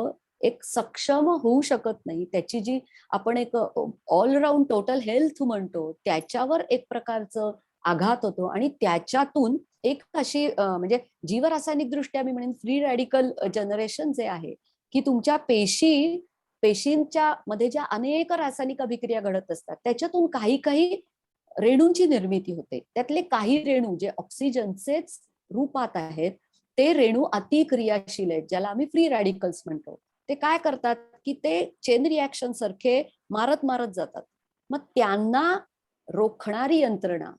एक सक्षम होऊ शकत नाही. त्याची जी आपण एक ऑलराउंड टोटल हेल्थ म्हणतो, त्याच्यावर एक प्रकारचं आघात होतो आणि त्याच्यातून एक अशी म्हणजे जीवरासायनिक दृष्ट्या मी म्हणेन फ्री रॅडिकल जनरेशन जे आहे, की तुमच्या पेशींच्या मध्ये ज्या अनेक रासायनिक अभिक्रिया घडत असतात, त्याच्यातून काही काही रेणूंची निर्मिती होते. त्यातले काही रेणू जे ऑक्सिजनचेच रूपात आहेत, ते रेणू अतिक्रियाशील आहेत, ज्याला आम्ही फ्री रॅडिकल्स म्हणतो. ते काय करतात की ते चेन रिॲक्शन सारखे मारत मारत जातात. मग त्यांना रोखणारी यंत्रणा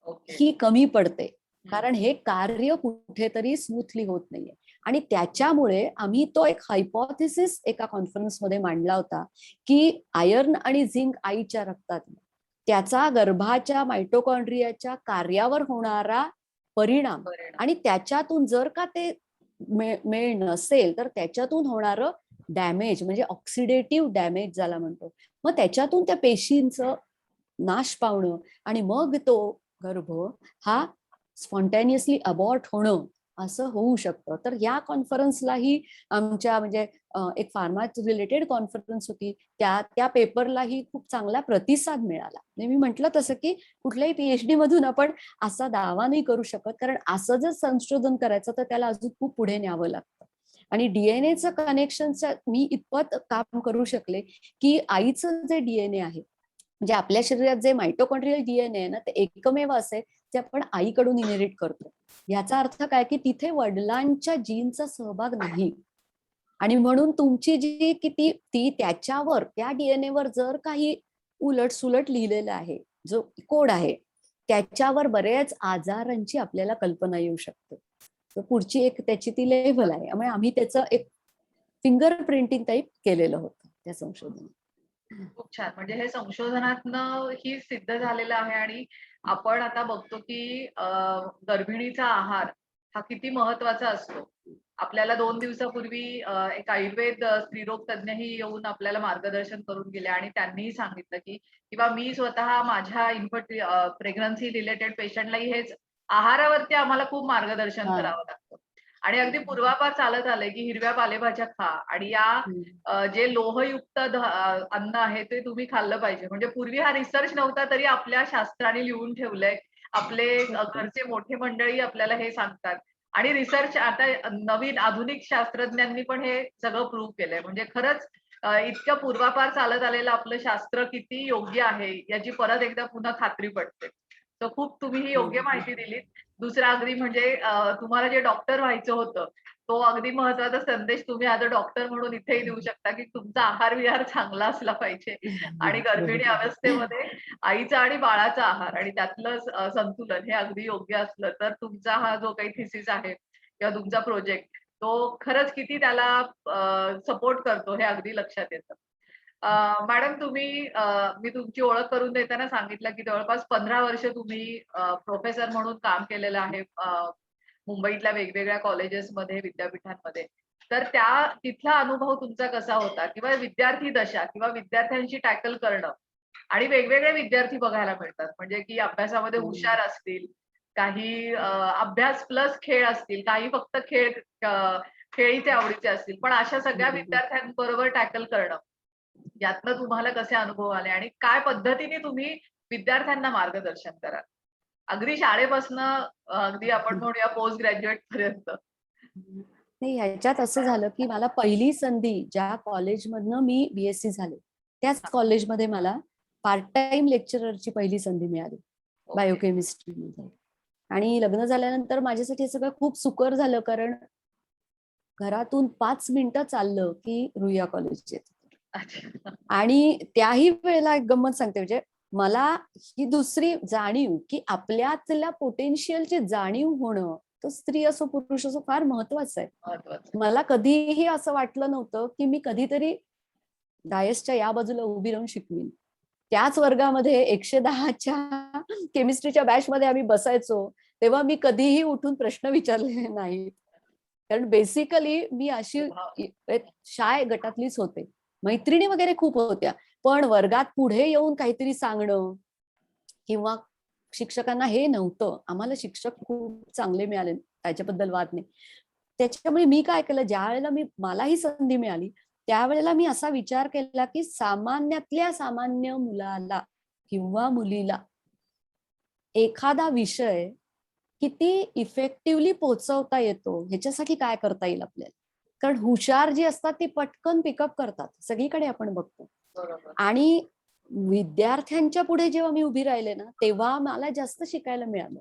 ओके. ही कमी पडते, कारण हे कार्य कुठेतरी स्मूथली होत नाहीये. आणि त्याच्यामुळे आम्ही तो एक हायपोथेसिस एका कॉन्फरन्समध्ये मांडला होता की आयर्न आणि झिंक आईच्या रक्तात, त्याचा गर्भाच्या मायटोकॉन्ड्रियाच्या कार्यावर होणारा परिणाम, आणि त्याच्यातून जर का ते मेळ नसेल तर त्याच्यातून होणारं डॅमेज म्हणजे ऑक्सिडेटिव्ह डॅमेज ज्याला म्हणतो, मग त्याच्यातून त्या पेशींचं नाश पावणं आणि मग तो गर्भ हा स्पॉन्टॅनियसली अबॉर्ट होणं असं होऊ शकतं. तर या कॉन्फरन्सलाही आमच्या म्हणजे एक फार्मा रिलेटेड कॉन्फरन्स होती, त्या पेपरलाही खूप चांगला प्रतिसाद मिळाला. मी म्हटलं तसं की कुठल्याही पीएचडी मधून आपण असा दावा नाही करू शकत, कारण असं जर संशोधन करायचं तर त्याला अजून खूप पुढे न्यावं लागतं. आणि डीएनएचं कनेक्शनचं मी इतपत काम करू शकले की आईचं जे डीएनए आहे, म्हणजे आपल्या शरीरात जे मायटोकॉन्ड्रियल डीएनए आहे ना, ते एकमेव असे जे आपण आईकडून इनहेरिट करतो. याचा अर्थ काय की तिथे वडिलांच्या जीनचा सहभाग नाही. आणि म्हणून तुमची जी ती त्याच्यावर त्या डीएनए वर जर काही उलट सुलट लिहिलेलं आहे, जो कोड आहे, त्याच्यावर बरेच आजारांची आपल्याला कल्पना येऊ शकते. तर पुढची एक त्याची ती लेव्हल आहे. त्यामुळे आम्ही त्याचं एक फिंगर प्रिंटिंग टाईप केलेलं होतं त्या संशोधनात. खूप छान. म्हणजे हे संशोधनातनं ही सिद्ध झालेलं आहे आणि आपण आता बघतो की गर्भिणीचा आहार हा किती महत्वाचा असतो. आपल्याला 2 दिवसापूर्वी एक आयुर्वेद स्त्रीरोग तज्ञही येऊन आपल्याला मार्गदर्शन करून गेले आणि त्यांनीही सांगितलं की किंवा मी स्वतः माझ्या प्रेग्नन्सी रिलेटेड पेशंटलाही हेच आहारावरती आम्हाला खूप मार्गदर्शन हा. करावं लागतं. आणि अगदी पूर्वापार चालत आलंय की हिरव्या पालेभाज्या खा आणि या जे लोहयुक्त अन्न आहे ते तुम्ही खाल्लं पाहिजे. म्हणजे पूर्वी हा रिसर्च नव्हता तरी आपल्या शास्त्राने लिहून ठेवलंय. आपले घरचे मोठे मंडळी आपल्याला हे सांगतात. आणि रिसर्च आता नवीन आधुनिक शास्त्रज्ञांनी पण हे सगळं प्रूव्ह केलंय. म्हणजे खरंच इतक्या पूर्वापार चालत आलेलं आपलं शास्त्र किती योग्य आहे याची परत एकदा पुन्हा खात्री पटते. तर खूप तुम्ही ही योग्य माहिती दिलीत. दुसरा अगदी म्हणजे तुम्हाला जे डॉक्टर व्हायचं होतं, तो अगदी महत्वाचा संदेश तुम्ही ॲज अ डॉक्टर म्हणून इथेही देऊ शकता, की तुमचा आहार-विहार चांगला असला पाहिजे आणि गर्भिणी अवस्थेमध्ये आईचा आणि बाळाचा आहार आणि त्यातलं संतुलन हे अगदी योग्य असलं, तर तुमचा हा जो काही थिसिस आहे किंवा तुमचा प्रोजेक्ट तो खरंच किती त्याला सपोर्ट करतो हे अगदी लक्षात येतं. मॅडम तुम्ही मी तुमची ओळख करून देताना सांगितलं, की जवळपास 15 वर्ष तुम्ही प्रोफेसर म्हणून काम केलेलं आहे मुंबईतल्या वेगवेगळ्या कॉलेजेसमध्ये, विद्यापीठांमध्ये. तर तिथला अनुभव तुमचा कसा होता? किंवा विद्यार्थी दशा किंवा विद्यार्थ्यांशी टॅकल करणं आणि वेगवेगळे विद्यार्थी बघायला मिळतात. म्हणजे की अभ्यासामध्ये हुशार असतील, काही अभ्यास प्लस खेळ असतील, काही फक्त खेळीचे आवडीचे असतील. पण अशा सगळ्या विद्यार्थ्यांबरोबर टॅकल करणं, यातनं तुम्हाला कसे अनुभव आले आणि काय पद्धतीने तुम्ही विद्यार्थ्यांना मार्गदर्शन कराल? अगदी शाळेपासनं अगदी आपण म्हणूया पोस्ट ग्रॅज्युएट पर्यंत. नाही, ह्याच्यात असं झालं की मला पहिली संधी ज्या कॉलेजमधनं मी बीएससी झाले, त्याच कॉलेजमध्ये मला पार्ट टाइम लेक्चररची पहिली संधी मिळाली ओके. बायोकेमिस्ट्रीमध्ये. आणि लग्न झाल्यानंतर माझ्यासाठी हे सगळं खूप सुकर झालं, कारण घरातून 5 मिनिटं चाललं की रुईया कॉलेज येत. अच्छा. आणि त्याही वेळेला एक गंमत सांगते, म्हणजे मला ही दुसरी जाणीव की आपल्यातल्या पोटेन्शियलची जाणीव होणं, तो स्त्री असो पुरुष असो फार महत्वाचं आहे. महत्वाचं. मला कधीही असं वाटलं नव्हतं की मी कधीतरी डायसच्या या बाजूला उभी राहून शिकवीन. त्याच वर्गामध्ये 110च्या केमिस्ट्रीच्या बॅचमध्ये आम्ही बसायचो, तेव्हा मी कधीही उठून प्रश्न विचारले नाहीत. कारण बेसिकली मी अशी शाय गटातलीच होते. मैत्रिणी वगैरे खूप होत्या, पण वर्गात पुढे येऊन काहीतरी सांगणं किंवा शिक्षकांना हे नव्हतं. आम्हाला शिक्षक खूप चांगले मिळाले, त्याच्याबद्दल वाद नाही. त्याच्यामुळे मी काय केलं, ज्या वेळेला मला ही संधी मिळाली, त्यावेळेला मी असा विचार केला की सामान्यातल्या सामान्य मुलाला किंवा मुलीला एखादा विषय किती इफेक्टिव्हली पोहोचवता येतो ह्याच्यासाठी काय करता येईल आपल्याला. कारण हुशार जी असतात ती पटकन पिकअप करतात, सगळीकडे आपण बघतो. बरोबर. आणि विद्यार्थ्यांच्या पुढे जेव्हा मी उभी राहिले ना, तेव्हा मला जास्त शिकायला मिळालं.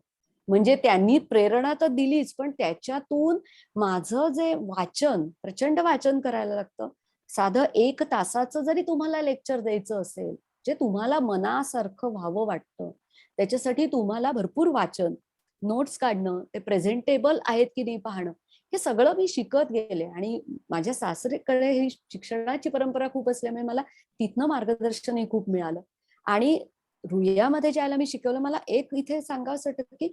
म्हणजे त्यांनी प्रेरणा तर दिलीच, पण त्याच्यातून माझं जे वाचन, प्रचंड वाचन करायला लागतं. साधं 1 तासाचं जरी तुम्हाला लेक्चर द्यायचं असेल, जे तुम्हाला मनासारखं व्हावं वाटतं, त्याच्यासाठी तुम्हाला भरपूर वाचन, नोट्स काढणं, ते प्रेझेंटेबल आहेत की नाही पाहणं, हे सगळं मी शिकत गेले. आणि माझ्या सासरीकडे ही शिक्षणाची परंपरा खूप असल्यामुळे मला तिथनं मार्गदर्शनही खूप मिळालं. आणि रुईयामध्ये ज्याला मी शिकवलं, मला एक इथे सांगावंसं वाटतं की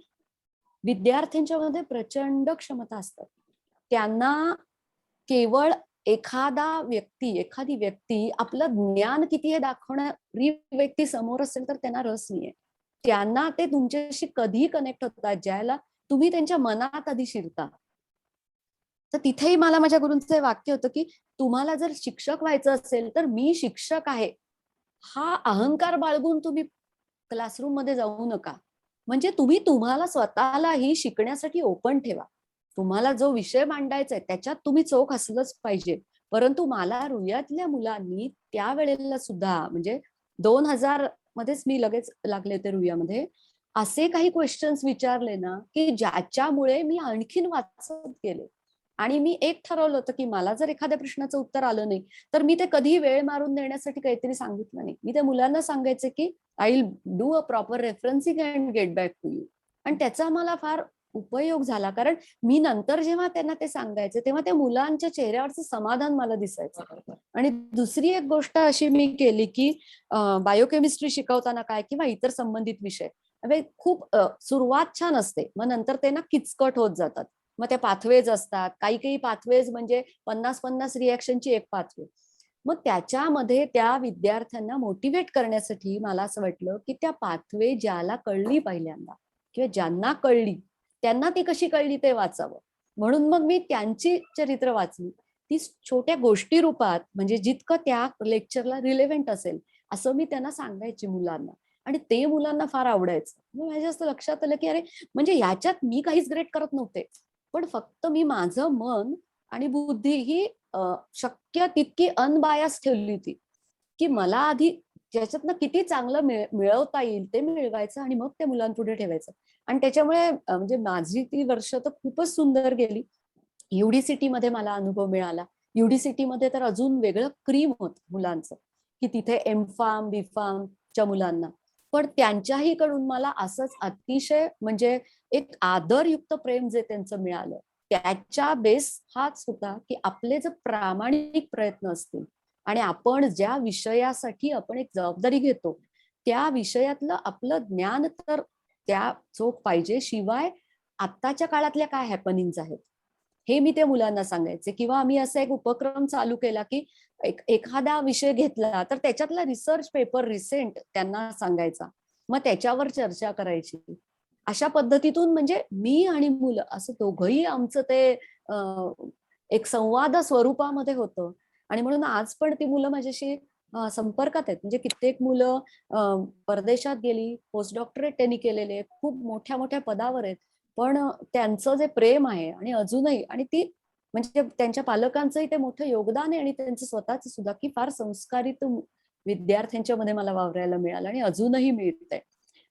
विद्यार्थ्यांच्या मध्ये प्रचंड क्षमता असतात. त्यांना केवळ एखादी व्यक्ती आपलं ज्ञान किती हे दाखवणारी व्यक्ती समोर असेल तर त्यांना रस नाहीये. त्यांना ते तुमच्याशी कधी कनेक्ट होतात, ज्याला तुम्ही त्यांच्या मनात आधी शिरता. तर तिथेही मला माझ्या गुरूंचं वाक्य होतं की तुम्हाला जर शिक्षक व्हायचं असेल तर मी शिक्षक आहे हा अहंकार बाळगून तुम्ही क्लासरूम मध्ये जाऊ नका. म्हणजे तुम्ही तुम्हाला स्वतःलाही शिकण्यासाठी ओपन ठेवा. तुम्हाला जो विषय मांडायचा आहे त्याच्यात तुम्ही चोख असलंच पाहिजे. परंतु मला रुईयातल्या मुलांनी त्यावेळेला सुद्धा, म्हणजे 2000 मध्येच मी लगेच लागले होते रुईयामध्ये, असे काही क्वेश्चन्स विचारले ना की ज्याच्यामुळे मी आणखीन वाचत गेले. आणि मी एक ठरवलं होतं की मला जर एखाद्या प्रश्नाचं उत्तर आलं नाही तर मी ते कधी वेळ मारून देण्यासाठी काहीतरी सांगितलं नाही. मी त्या मुलांना सांगायचे की I will do a proper referencing and get back to you. आणि त्याचा मला फार उपयोग झाला, कारण मी नंतर जेव्हा त्यांना ते सांगायचे तेव्हा त्या मुलांच्या चेहऱ्यावरचं समाधान मला दिसायचं. बरोबर. आणि दुसरी एक गोष्ट अशी मी केली की बायोकेमिस्ट्री शिकवताना काय किंवा इतर संबंधित विषय खूप सुरुवात छान असते, मग नंतर ते ना किचकट होत जातात. मग त्या पाथवेज असतात, काही काही पाथवेज म्हणजे 50-50 रिॲक्शनची एक पाथवे. मग त्याच्यामध्ये त्या विद्यार्थ्यांना मोटिवेट करण्यासाठी मला असं वाटलं की त्या पाथवे ज्याला कळली पहिल्यांदा किंवा ज्यांना कळली त्यांना ती कशी कळली ते वाचावं. म्हणून मग मी त्यांची चरित्र वाचली, ती छोट्या गोष्टी रूपात, म्हणजे जितकं त्या लेक्चरला रिलेव्हंट असेल असं मी त्यांना सांगायचे मुलांना. आणि ते मुलांना फार आवडायचं. मग माझ्या असं लक्षात आलं की अरे, म्हणजे याच्यात मी काहीच ग्रेट करत नव्हते, पण फक्त मी माझं मन आणि बुद्धी ही शक्य तितकी अनबायास ठेवली होती, की मला आधी ज्याच्यातनं किती चांगलं मिळवता येईल ते मिळवायचं आणि मग ते मुलांपुढे ठेवायचं. आणि त्याच्यामुळे म्हणजे माझी ती वर्ष तर खूपच सुंदर गेली. युडीसीटी मध्ये मला अनुभव मिळाला. युडीसीटी मध्ये तर अजून वेगळं क्रीम होत मुलांचं, की तिथे एम-फार्म बी-फार्मच्या मुलांना. पण त्यांच्याही कडून मला असंच अतिशय म्हणजे एक आदरयुक्त प्रेम जे त्यांचं मिळालं, त्याच्या बेस हाच होता की आपले जर प्रामाणिक प्रयत्न असतील आणि आपण ज्या विषयासाठी आपण एक जबाबदारी घेतो त्या विषयातलं आपलं ज्ञान तर त्या चोख पाहिजे. शिवाय आत्ताच्या काळातल्या काय हॅपनिंग्स आहेत हे मी त्या मुलांना सांगायचे. किंवा आम्ही असा एक उपक्रम चालू केला की एखादा विषय घेतला तर त्याच्यातला रिसर्च पेपर रिसेंट त्यांना सांगायचा, मग त्याच्यावर चर्चा करायची. अशा पद्धतीतून म्हणजे मी आणि मुलं असं दोघंही आमचं ते एक संवाद स्वरूपामध्ये होतं. आणि म्हणून आज पण ती मुलं माझ्याशी संपर्कात आहेत. म्हणजे कित्येक मुलं परदेशात गेली, पोस्ट डॉक्टरेट त्यांनी केलेले, खूप मोठ्या मोठ्या पदावर आहेत. पण त्यांचं जे प्रेम आहे आणि अजूनही, आणि ती म्हणजे त्यांच्या पालकांचंही ते मोठं योगदान आहे आणि त्यांचं स्वतःच सुद्धा, की फार संस्कारित विद्यार्थ्यांच्या मध्ये मला वावरायला मिळालं आणि अजूनही मिळतंय.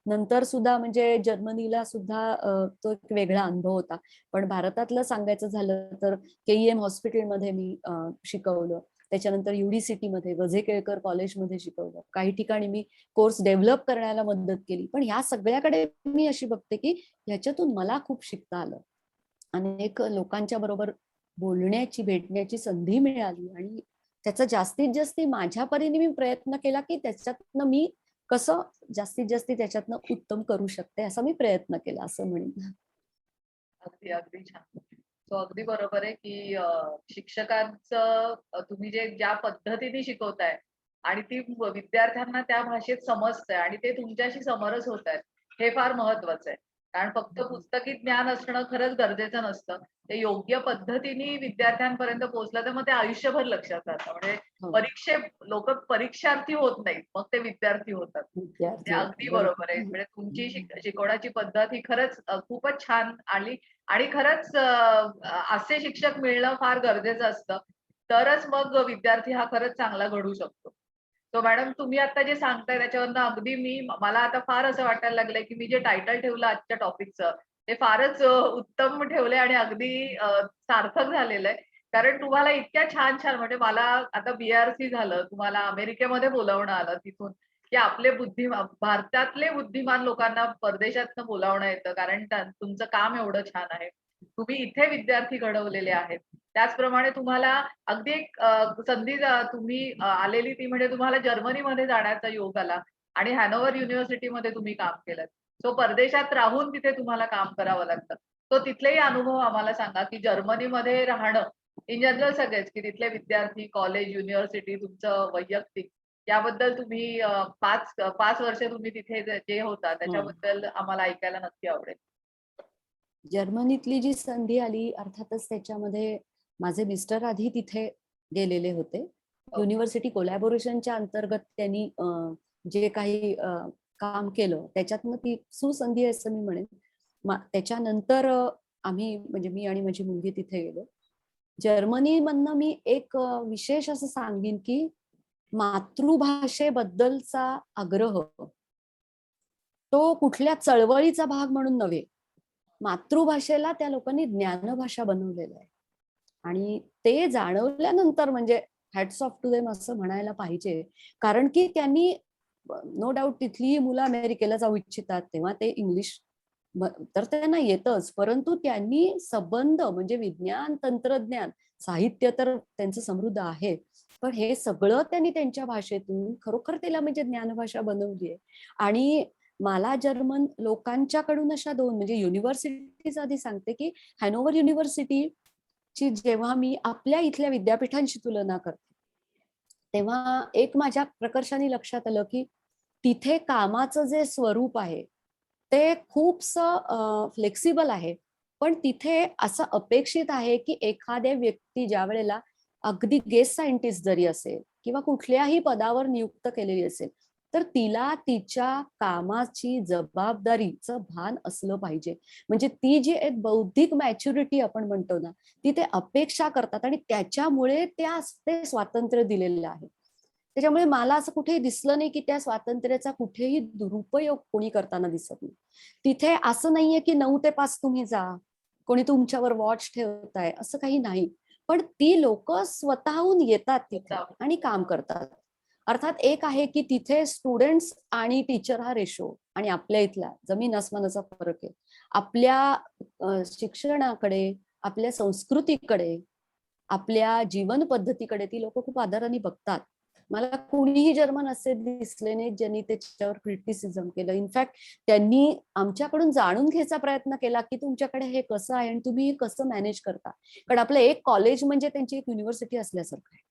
नंतर सुद्धा म्हणजे जर्मनीला सुद्धा तो एक वेगळा अनुभव होता. पण भारतातलं सांगायचं झालं तर केईएम हॉस्पिटलमध्ये मी शिकवलं. त्याच्यानंतर युडीसीटी मध्ये वझे केळकर कॉलेजमध्ये शिकवलं. काही ठिकाणी मी कोर्स डेव्हलप करण्याला मदत केली. पण ह्या सगळ्याकडे मी अशी बघते की ह्याच्यातून मला खूप शिकता आलं. अनेक लोकांच्या बरोबर बोलण्याची, भेटण्याची संधी मिळाली आणि त्याचा जास्तीत जास्त माझ्या परीने मी प्रयत्न केला की त्याच्यातनं मी कसं जास्तीत जास्त त्याच्यातनं उत्तम करू शकते असा मी प्रयत्न केला असं म्हणेन. अगदी अगदी छान. सो अगदी बरोबर आहे की शिक्षकांचं तुम्ही ज्या पद्धतीने शिकवताय आणि ती विद्यार्थ्यांना त्या भाषेत समजतंय आणि ते तुमच्याशी समरस होत आहेत, हे फार महत्वाचं आहे. कारण फक्त पुस्तकी ज्ञान असणं खरंच गरजेचं नसतं. ते योग्य पद्धतीने विद्यार्थ्यांपर्यंत पोहोचलं तर मग ते आयुष्यभर लक्षात राहतं. म्हणजे हो, लोक परीक्षार्थी होत नाहीत, मग ते विद्यार्थी होतात. ते विद्यार्थी होता अगदी बरोबर आहे. बरोबर. म्हणजे तुमची शिकवण्याची पद्धत ही खरंच खूपच छान आली आणि खरंच असे शिक्षक मिळणं फार गरजेचं असतं. तरच मग विद्यार्थी हा खरंच चांगला घडू शकतो. सो मॅडम तुम्ही आता जे सांगताय त्याच्यावरनं अगदी मला आता फार असं वाटायला लागलंय, की मी जे टायटल ठेवलं आजच्या टॉपिकचं ते फारच उत्तम ठेवलंय आणि अगदी सार्थक झालेलं आहे. कारण तुम्हाला इतक्या छान-छान म्हणजे मला आता बी-आर-सी झालं, तुम्हाला अमेरिकेमध्ये बोलावणं आलं तिथून, की आपले भारतातले बुद्धिमान लोकांना परदेशातनं बोलावणं येतं कारण तुमचं काम एवढं छान आहे. तुम्ही इथे विद्यार्थी घडवलेले आहेत. त्याचप्रमाणे तुम्हाला अगदी एक संधी तुम्ही आलेली ती म्हणजे तुम्हाला जर्मनीमध्ये जाण्याचा योग आला आणि हॅनोव्हर युनिव्हर्सिटीमध्ये तुम्ही काम केलंत. सो परदेशात राहून तिथे तुम्हाला काम करावं लागतं. तो तिथलेही अनुभव आम्हाला सांगा, की जर्मनीमध्ये राहणं इन जनरल सगळेच, की तिथले विद्यार्थी, कॉलेज, युनिव्हर्सिटी तुमचं वैयक्तिक याबद्दल तुम्ही 5 वर्ष तुम्ही तिथे जे होता त्याच्याबद्दल आम्हाला ऐकायला नक्की आवडेल. जर्मनीतली जी संधी आली अर्थातच त्याच्यामध्ये माझे मिस्टर आधी तिथे गेलेले होते. युनिव्हर्सिटी कोलॅबोरेशनच्या अंतर्गत त्यांनी जे काही काम केलं त्याच्यातनं ती सुसंधी आहे असं मी म्हणेन. त्याच्यानंतर आम्ही म्हणजे मी आणि माझी मुलगी तिथे गेलो. जर्मनीमधनं मी एक विशेष असं सांगेन की मातृभाषेबद्दलचा आग्रह तो कुठल्या चळवळीचा भाग म्हणून नव्हे, मातृभाषेला त्या लोकांनी ज्ञानभाषा बनवलेलं आहे. आणि ते जाणवल्यानंतर म्हणजे हॅट्स ऑफ टू देम असं म्हणायला पाहिजे. कारण की त्यांनी नो डाऊट तिथली मुलं अमेरिकेला जाऊ इच्छितात तेव्हा ते इंग्लिश तर त्यांना येतच, परंतु त्यांनी संबंध म्हणजे विज्ञान, तंत्रज्ञान, साहित्य तर त्यांचं समृद्ध आहे, पण हे सगळं त्यांनी त्यांच्या भाषेतून खरोखर त्याला म्हणजे ज्ञानभाषा बनवली आहे. आणि मला जर्मन लोकांच्याकडून अशा दोन म्हणजे युनिव्हर्सिटीज आधी सांगते की हॅनोव्हर युनिव्हर्सिटी ची जेव्हा मी आपल्या इथल्या विद्यापीठांशी तुलना करते तेव्हा एक माझ्या प्रकर्षाने लक्षात आलं की तिथे कामाचं जे स्वरूप आहे ते खूपसं फ्लेक्सिबल आहे. पण तिथे असं अपेक्षित आहे की एखाद्या व्यक्ती ज्या वेळेला अगदी गेस्ट सायंटिस्ट जरी असेल किंवा कुठल्याही पदावर नियुक्त केलेली असेल तर तिला तिच्या कामाची जबाबदारीचं भान असलं पाहिजे. म्हणजे ती जी एक बौद्धिक मॅच्युरिटी आपण म्हणतो ना ती ते अपेक्षा करतात आणि त्याच्यामुळे ते स्वातंत्र्य दिलेलं आहे. त्याच्यामुळे मला असं कुठेही दिसलं नाही की त्या स्वातंत्र्याचा कुठेही दुरुपयोग कोणी करताना दिसत नाही. तिथे असं नाहीये की 9 ते 5 तुम्ही जा, कोणी तुमच्यावर वॉच ठेवताय असं काही नाही. पण ती लोक स्वतःहून येतात तिथे आणि काम करतात. अर्थात एक आहे की तिथे स्टुडंट्स आणि टीचर हा रेशो आणि आपल्या इथला जमीन अस्मानाचा फरक आहे. आपल्या शिक्षणाकडे, आपल्या संस्कृतीकडे, आपल्या जीवन पद्धतीकडे ती लोक खूप आदराने बघतात. मला कुणीही जर्मन असे दिसले नाही ज्यांनी त्याच्यावर क्रिटिसिझम केलं. इनफॅक्ट त्यांनी आमच्याकडून जाणून घ्यायचा प्रयत्न केला की तुमच्याकडे हे कसं आहे आणि तुम्ही हे कसं मॅनेज करता. कारण आपलं एक कॉलेज म्हणजे त्यांची एक युनिव्हर्सिटी असल्यासारखं आहे.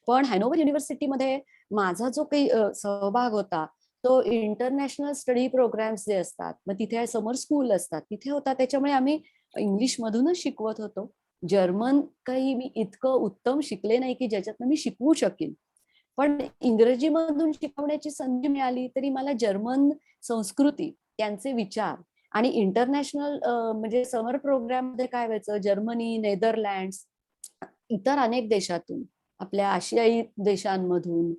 पण हॅनोव्हर युनिव्हर्सिटीमध्ये माझा जो काही सहभाग होता तो इंटरनॅशनल स्टडी प्रोग्राम्स जे असतात मग तिथे समर स्कूल असतात तिथे होता. त्याच्यामुळे आम्ही इंग्लिश मधूनच शिकवत होतो. जर्मन काही मी इतकं उत्तम शिकले नाही की ज्याच्यातनं मी शिकवू शकेन. पण इंग्रजीमधून शिकवण्याची संधी मिळाली तरी मला जर्मन संस्कृती, त्यांचे विचार आणि इंटरनॅशनल म्हणजे समर प्रोग्राम मध्ये काय व्हायचं जर्मनी, नेदरलँड्स, इतर अनेक देशातून, आपल्या आशियाई देशांमधून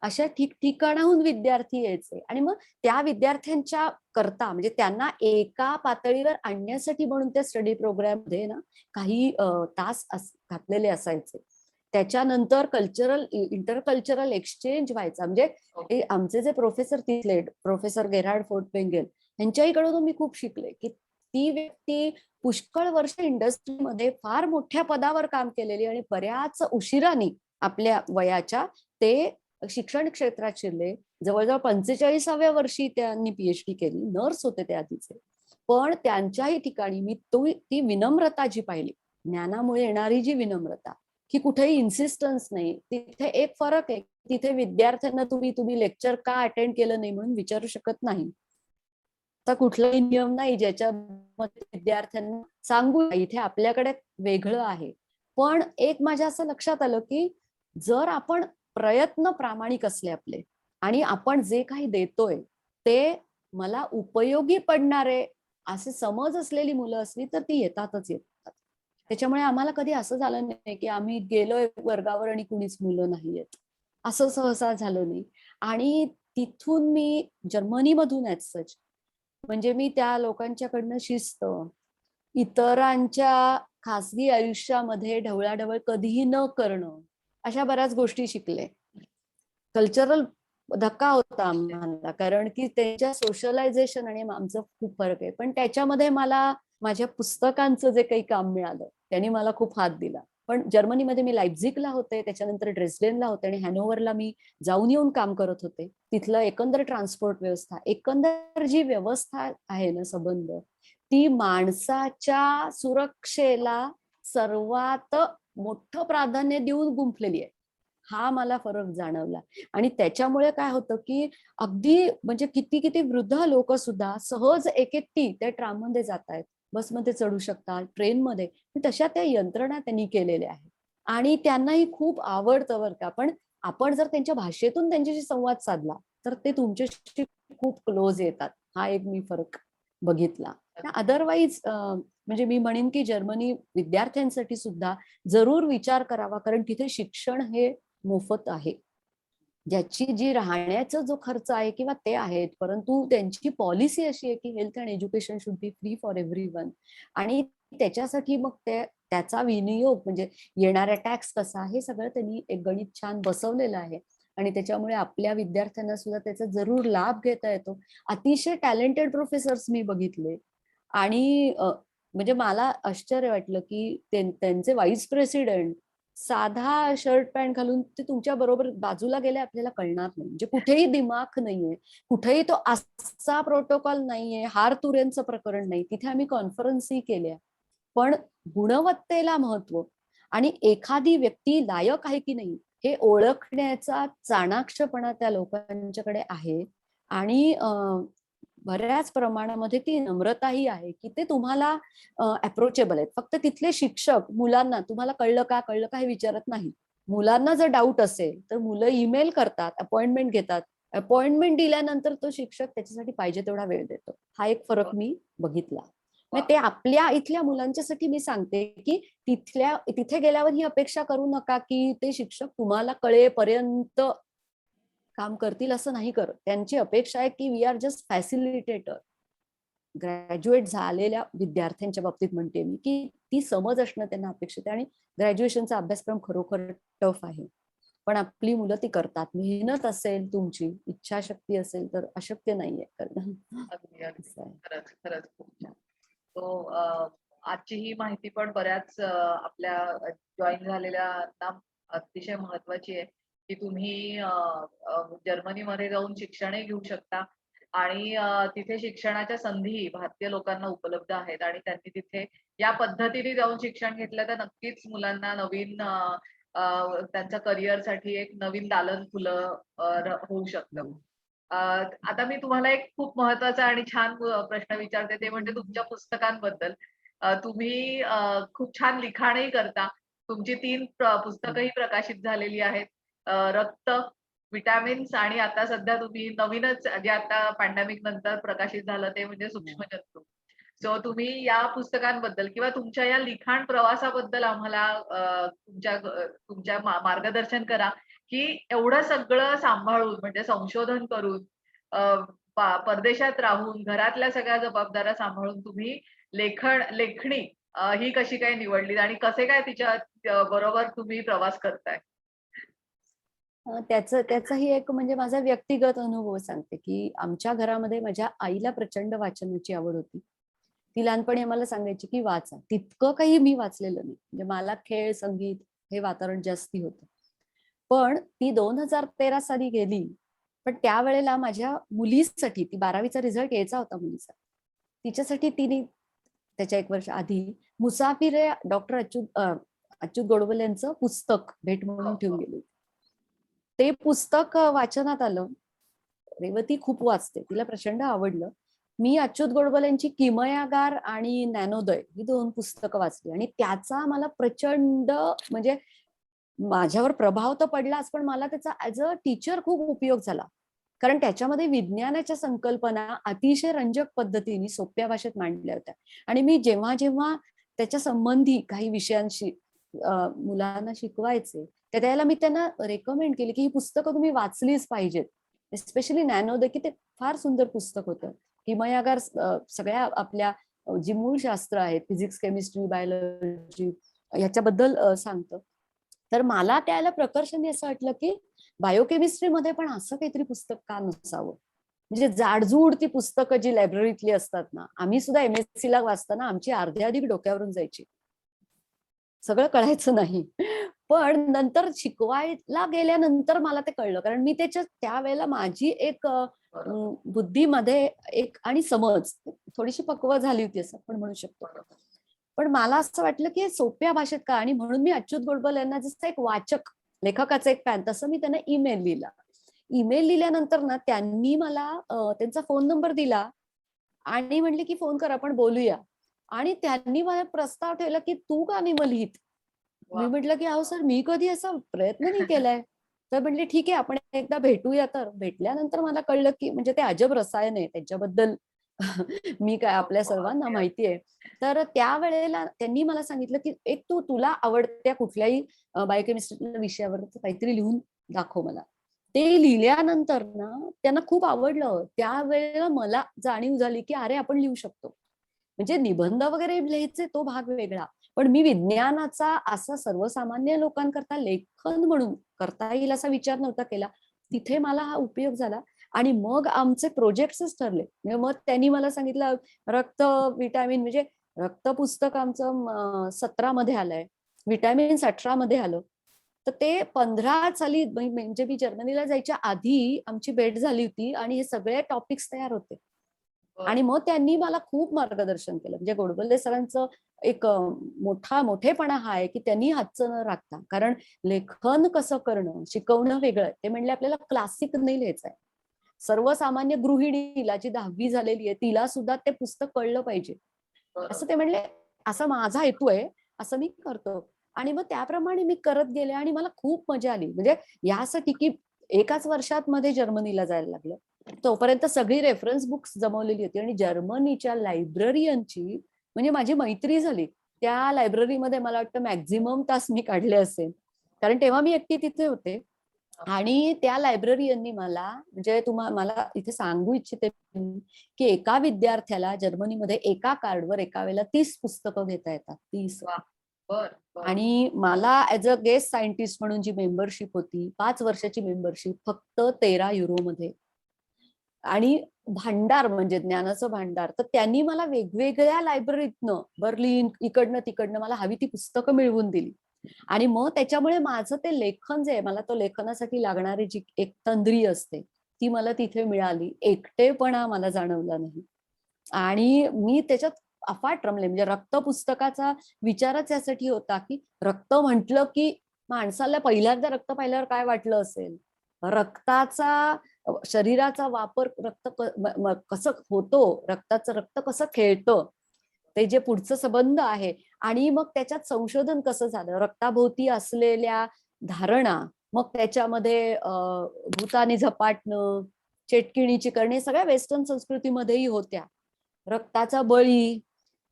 अशा ठिकठिकाणाहून विद्यार्थी यायचे आणि मग त्या विद्यार्थ्यांच्या करता म्हणजे त्यांना एका पातळीवर आणण्यासाठी म्हणून त्या स्टडी प्रोग्राम मध्ये ना काही तास घातलेले असायचे. त्याच्यानंतर इंटरकल्चरल एक्सचेंज व्हायचा. म्हणजे आमचे जे प्रोफेसर तिथले प्रोफेसर गेरार्ड फोर्टवेंगेल यांच्याकडून मी खूप शिकले की ती व्यक्ती पुष्कळ वर्ष इंडस्ट्रीमध्ये फार मोठ्या पदावर काम केलेली आणि बऱ्याच उशिराने आपल्या वयाच्या ते शिक्षण क्षेत्रात शिरले. जवळजवळ 45व्या वर्षी त्यांनी पीएचडी केली. नर्स होते ते आधीचे. पण त्यांच्याही ठिकाणी मी ती विनम्रता जी पाहिली, ज्ञानामुळे येणारी जी विनम्रता, की कुठेही इन्सिस्टन्स नाही. तिथे एक फरक आहे, तिथे विद्यार्थ्यांना तुम्ही लेक्चर का अटेंड केलं नाही म्हणून विचारू शकत नाही. तर कुठलाही नियम नाही ज्याच्यामध्ये विद्यार्थ्यांना सांगू इथे आपल्याकडे वेगळं आहे. पण एक माझ्या असं लक्षात आलं की जर आपण प्रयत्न प्रामाणिक असले आपले आणि आपण जे काही देतोय ते मला उपयोगी पडणारे असे समज असलेली मुलं असली तर ती येतातच येतात. त्याच्यामुळे आम्हाला कधी असं झालं नाही की आम्ही गेलोय वर्गावर आणि कुणीच मुलं नाही येत असं सहसा झालं नाही. आणि तिथून मी जर्मनीमधून ॲज सच म्हणजे मी त्या लोकांच्याकडनं शिस्त, इतरांच्या खासगी आयुष्यामध्ये ढवळाढवळ कधीही न करणं, अशा बऱ्याच गोष्टी शिकले. कल्चरल धक्का होता आम्हाला, कारण की त्यांच्या सोशलायझेशन आणि आमचं खूप फरक आहे. पण त्याच्यामध्ये मला माझ्या पुस्तकांचं जे काही काम मिळालं त्यांनी मला खूप हात दिला. पण जर्मनीमध्ये मी लाइप्झिगला होते, त्याच्यानंतर ड्रेसडेनला होते आणि हॅनोव्हरला मी जाऊन येऊन काम करत होते. तिथलं एकंदर ट्रान्सपोर्ट व्यवस्था, एकंदर जी व्यवस्था आहे ना, संबंध, ती माणसाच्या सुरक्षेला सर्वात मोठं प्राधान्य देऊन गुंफलेली आहे. हा मला फरक जाणवला. आणि त्याच्यामुळे काय होतं, की अगदी म्हणजे किती किती वृद्ध लोक सुद्धा सहज एकटी त्या ट्राममध्ये जातायत, बसमध्ये चढू शकतात, ट्रेनमध्ये. तशा त्या यंत्रणा त्यांनी केलेल्या आहेत आणि त्यांनाही खूप आवडतं बरं का. पण आपण जर त्यांच्या भाषेतून त्यांच्याशी संवाद साधला तर ते तुमच्याशी खूप क्लोज येतात. हा एक मी फरक बघितला. अदरवाईज म्हणजे मी म्हणेन की जर्मनी विद्यार्थ्यांसाठी सुद्धा जरूर विचार करावा, कारण तिथे शिक्षण हे मोफत आहे. ज्याची जी राहण्याचा जो खर्च आहे किंवा ते आहेत, परंतु त्यांची पॉलिसी अशी आहे की health and education should be free for everyone. आणि त्याच्यासाठी मग त्याचा विनियोग म्हणजे येणारा टॅक्स कसा, हे सगळं त्यांनी एक गणित छान बसवलेलं आहे. आणि त्याच्यामुळे आपल्या विद्यार्थ्यांना सुद्धा त्याचा जरूर लाभ घेता येतो. अतिशय टॅलेंटेड प्रोफेसर्स मी बघितले. आणि म्हणजे मला आश्चर्य वाटलं की त्यांचे व्हाईस प्रेसिडेंट साधा शर्ट पॅन्ट घालून ते तुमच्या बरोबर बाजूला गेले आपल्याला कळणार नाही. म्हणजे कुठेही दिमाख नाहीये, कुठेही तो असा प्रोटोकॉल नाहीये, हार तुऱ्यांचं प्रकरण नाही. तिथे आम्ही कॉन्फरन्सही केल्या. पण गुणवत्तेला महत्व आणि एखादी व्यक्ती लायक आहे की नाही हे ओळखण्याचा चाणाक्षपणा त्या लोकांच्याकडे आहे. आणि बऱ्याच प्रमाणामध्ये ती नम्रताही आहे की ते तुम्हाला अप्रोचेबल आहेत. फक्त तिथले शिक्षक मुलांना तुम्हाला कळलं का हे विचारत नाही. मुलांना जर डाऊट असेल तर मुलं ईमेल करतात, अपॉइंटमेंट घेतात. अपॉइंटमेंट दिल्यानंतर तो शिक्षक त्याच्यासाठी पाहिजे तेवढा वेळ देतो. हा एक फरक मी बघितला. म्हणजे ते आपल्या इथल्या मुलांच्यासाठी मी सांगते की तिथे गेल्यावर ही अपेक्षा करू नका की ते शिक्षक तुम्हाला कळेपर्यंत काम करतील, असं नाही करत. त्यांची अपेक्षा आहे की we are just facilitator. Graduate झालेल्या विद्यार्थ्यांच्या बाबतीत म्हणते मी की ती समज असणं त्यांना अपेक्षित आहे. आणि ग्रॅज्युएशनचा अभ्यासक्रम खरोखर टफ आहे, पण आपली मुलं ती करतात. मेहनत असेल, तुमची इच्छाशक्ती असेल तर अशक्य नाहीये करणं. अगदी अगदी असं आहे. खरंच खरंच खूप छान. तो आजची ही माहिती पण बऱ्याच आपल्या जॉईन झालेल्यांना अतिशय महत्वाची आहे की तुम्ही जर्मनीमध्ये जाऊन शिक्षणही घेऊ शकता आणि तिथे शिक्षणाच्या संधी भारतीय लोकांना उपलब्ध आहेत आणि त्यांनी तिथे या पद्धतीने जाऊन शिक्षण घेतलं तर नक्कीच मुलांना नवीन त्यांच्या करिअरसाठी एक नवीन दालन खुलं होऊ शकतं. आता मी तुम्हाला एक खूप महत्वाचा आणि छान प्रश्न विचारते ते म्हणजे तुमच्या पुस्तकांबद्दल. तुम्ही खूप छान लिखाणही करता. तुमची 3 पुस्तकंही प्रकाशित झालेली आहेत. रक्त, व्हिटॅमिन्स आणि आता सध्या तुम्ही नवीनच जे आता पॅन्डेमिक नंतर प्रकाशित झालं ते म्हणजे सूक्ष्मजंतू. सो तुम्ही या पुस्तकांबद्दल किंवा तुमच्या या लिखाण प्रवासाबद्दल आम्हाला तुमच्या मार्गदर्शन करा, की एवढं सगळं सांभाळून म्हणजे संशोधन करून अ, परदेशात राहून घरातल्या सगळ्या जबाबदाऱ्या सांभाळून तुम्ही लेखणी ही कशी काय निवडलीत आणि कसे काय तिच्या बरोबर तुम्ही प्रवास करताय? त्याचाही एक म्हणजे माझा व्यक्तिगत अनुभव सांगते की आमच्या घरामध्ये माझ्या आईला प्रचंड वाचनाची आवड होती. ती लहानपणी आम्हाला सांगायची की वाचा. तितकं काही मी वाचलेलं नाही. म्हणजे मला खेळ, संगीत हे वातावरण जास्ती होतं. पण ती 2013 साली गेली. पण त्यावेळेला माझ्या मुलीसाठी, ती 12वीचा रिझल्ट यायचा होता मुलीचा. तिच्यासाठी तिने त्याच्या 1 वर्ष आधी मुसाफिर डॉक्टर अच्युत गोडबोले यांचं पुस्तक भेट हो, म्हणून ठेवून हो. गेली. ते पुस्तक वाचनात आलं. रेवती खूप वाचते, तिला प्रचंड आवडलं. मी अच्युत गोडबोले यांची किमयागार आणि ज्ञानोदय ही 2 पुस्तकं वाचली आणि त्याचा मला प्रचंड म्हणजे माझ्यावर प्रभाव तर पडलाच, पण मला त्याचा ऍज अ टीचर खूप उपयोग झाला. कारण त्याच्यामध्ये विज्ञानाच्या संकल्पना अतिशय रंजक पद्धतीने सोप्या भाषेत मांडल्या होत्या. आणि मी जेव्हा जेव्हा त्याच्या संबंधी काही विषयांशी मुलांना शिकवायचे, तर त्याला मी त्यांना रेकमेंड केली की ही पुस्तकं तुम्ही वाचलीच पाहिजेत. स्पेशली नॅनोदे, की ते फार सुंदर पुस्तक होतं. किमयागार सगळ्या आपल्या जी मूळ शास्त्र आहेत, फिजिक्स, केमिस्ट्री, बायोलॉजी ह्याच्याबद्दल सांगतं. तर मला त्याला प्रकर्षाने असं वाटलं की बायोकेमिस्ट्रीमध्ये पण असं काहीतरी पुस्तक का नसावं. म्हणजे जाडजूड ती पुस्तकं जी लायब्ररीतली असतात ना, आम्ही सुद्धा MSc ला वाचताना आमची अर्ध्याधिक डोक्यावरून जायची, सगळं कळायचं नाही. पण नंतर शिकवायला गेल्यानंतर मला ते कळलं, कारण मी त्याच्या त्यावेळेला माझी एक बरोबर. बुद्धीमध्ये एक आणि समज थोडीशी पक्व झाली होती असं आपण म्हणू शकतो. बरोबर. पण मला असं वाटलं की सोप्या भाषेत का, आणि म्हणून मी अच्युत गोडबोले यांना जसं एक वाचक, लेखकाचा एक फॅन, तसं मी त्यांना ईमेल लिहिला. ईमेल लिहिल्यानंतर ना त्यांनी मला त्यांचा फोन नंबर दिला आणि म्हणले की फोन कर, आपण बोलूया. आणि त्यांनी मला प्रस्ताव ठेवला की तू का नाही मग लिहित. मी वा. म्हटलं की अहो सर, मी कधी असा प्रयत्न नाही केलाय. तर म्हटले ठीक आहे, आपण एकदा भेटूया. तर भेटल्यानंतर मला कळलं की म्हणजे ते अजब रसायन आहे त्याच्याबद्दल. मी काय, हो, आपल्या हो. सर्वांना अगदी, माहिती आहे. तर त्यावेळेला त्यांनी मला सांगितलं की एक तू तुला आवडत्या कुठल्याही बायोकेमिस्ट्री विषयावर काहीतरी लिहून दाखव मला. ते लिहिल्यानंतर ना त्यांना खूप आवडलं. त्यावेळेला मला जाणीव झाली की अरे, आपण लिहू शकतो. म्हणजे निबंध वगैरे लिहायचे तो भाग वेगळा. पण मी विज्ञानाचा असा सर्वसामान्य लोकांकरता लेखन म्हणून करता येईल असा विचार नव्हता केला. तिथे मला हा उपयोग झाला. आणि मग आमचे प्रोजेक्ट्सच ठरले. म्हणजे मग त्यांनी मला सांगितलं रक्त विटॅमिन, म्हणजे रक्त पुस्तक आमचं 17 मध्ये आलंय. विटॅमिन्स 18 मध्ये आलं. तर ते 15 साली म्हणजे मी जर्मनीला जायच्या आधी आमची भेट झाली होती आणि हे सगळे टॉपिक्स तयार होते. बरं. आणि मग त्यांनी मला खूप मार्गदर्शन केलं. म्हणजे गोडबोले सरांचं एक मोठेपणा हा आहे की त्यांनी हातचं न राखता, कारण लेखन कसं करणं, शिकवणं वेगळं आहे. ते म्हणले आपल्याला क्लासिक नाही लिहायचंय. सर्वसामान्य गृहिणीला जी 10वी झालेली आहे तिला सुद्धा ते पुस्तक कळलं पाहिजे, बरोबर. असं ते म्हणले. असा माझा हेतू आहे, असं मी करतो. आणि मग त्याप्रमाणे मी करत गेले आणि मला खूप मजा आली. म्हणजे यासाठी की एकाच वर्षात मध्ये जर्मनीला जायला लागलं. तोपर्यंत सगळी रेफरन्स बुक्स जमवलेली होती आणि जर्मनीच्या लायब्ररियनची म्हणजे माझी मैत्री झाली. त्या लायब्ररीमध्ये मला वाटतं मॅक्झिमम तास मी काढले असेल, कारण तेव्हा मी एकटी तिथे होते. आणि त्या लायब्ररियननी मला, म्हणजे मला इथे सांगू इच्छिते की एका विद्यार्थ्याला जर्मनीमध्ये एका कार्डवर एका वेळेला 30 पुस्तकं घेता येतात, 30. वा. बर बर. आणि मला ऍज अ गेस्ट सायंटिस्ट म्हणून जी मेंबरशिप होती, 5 वर्षाची मेंबरशिप, फक्त 13 युरोमध्ये. आणि भांडार म्हणजे ज्ञानाचं भांडार. तर त्यांनी मला वेगवेगळ्या लायब्ररीतनं, बर्लिन, इकडनं तिकडनं मला हवी ती पुस्तकं मिळवून दिली. आणि मग त्याच्यामुळे माझं ते लेखन जे आहे, मला तो लेखनासाठी लागणारी जी एक तंद्री असते ती मला तिथे मिळाली. एकटेपणा मला जाणवला नाही. आणि मी त्याच्यात अफाट रमले. म्हणजे रक्त पुस्तकाचा विचारच यासाठी होता की रक्त म्हटलं की माणसाला पहिल्यांदा रक्त पाहिल्यावर काय वाटलं असेल. रक्ताचा, शरीराचा वापर कसं होतो, रक्त कसं खेळतं, ते जे पुढचं संबंध आहे. आणि मग त्याच्यात संशोधन कसं झालं, रक्ताभोवती असलेल्या धारणा, मग त्याच्यामध्ये भूताने झपाटणं, चेटकिणीची करणे, सगळ्या वेस्टर्न संस्कृतीमध्येही होत्या. रक्ताचा बळी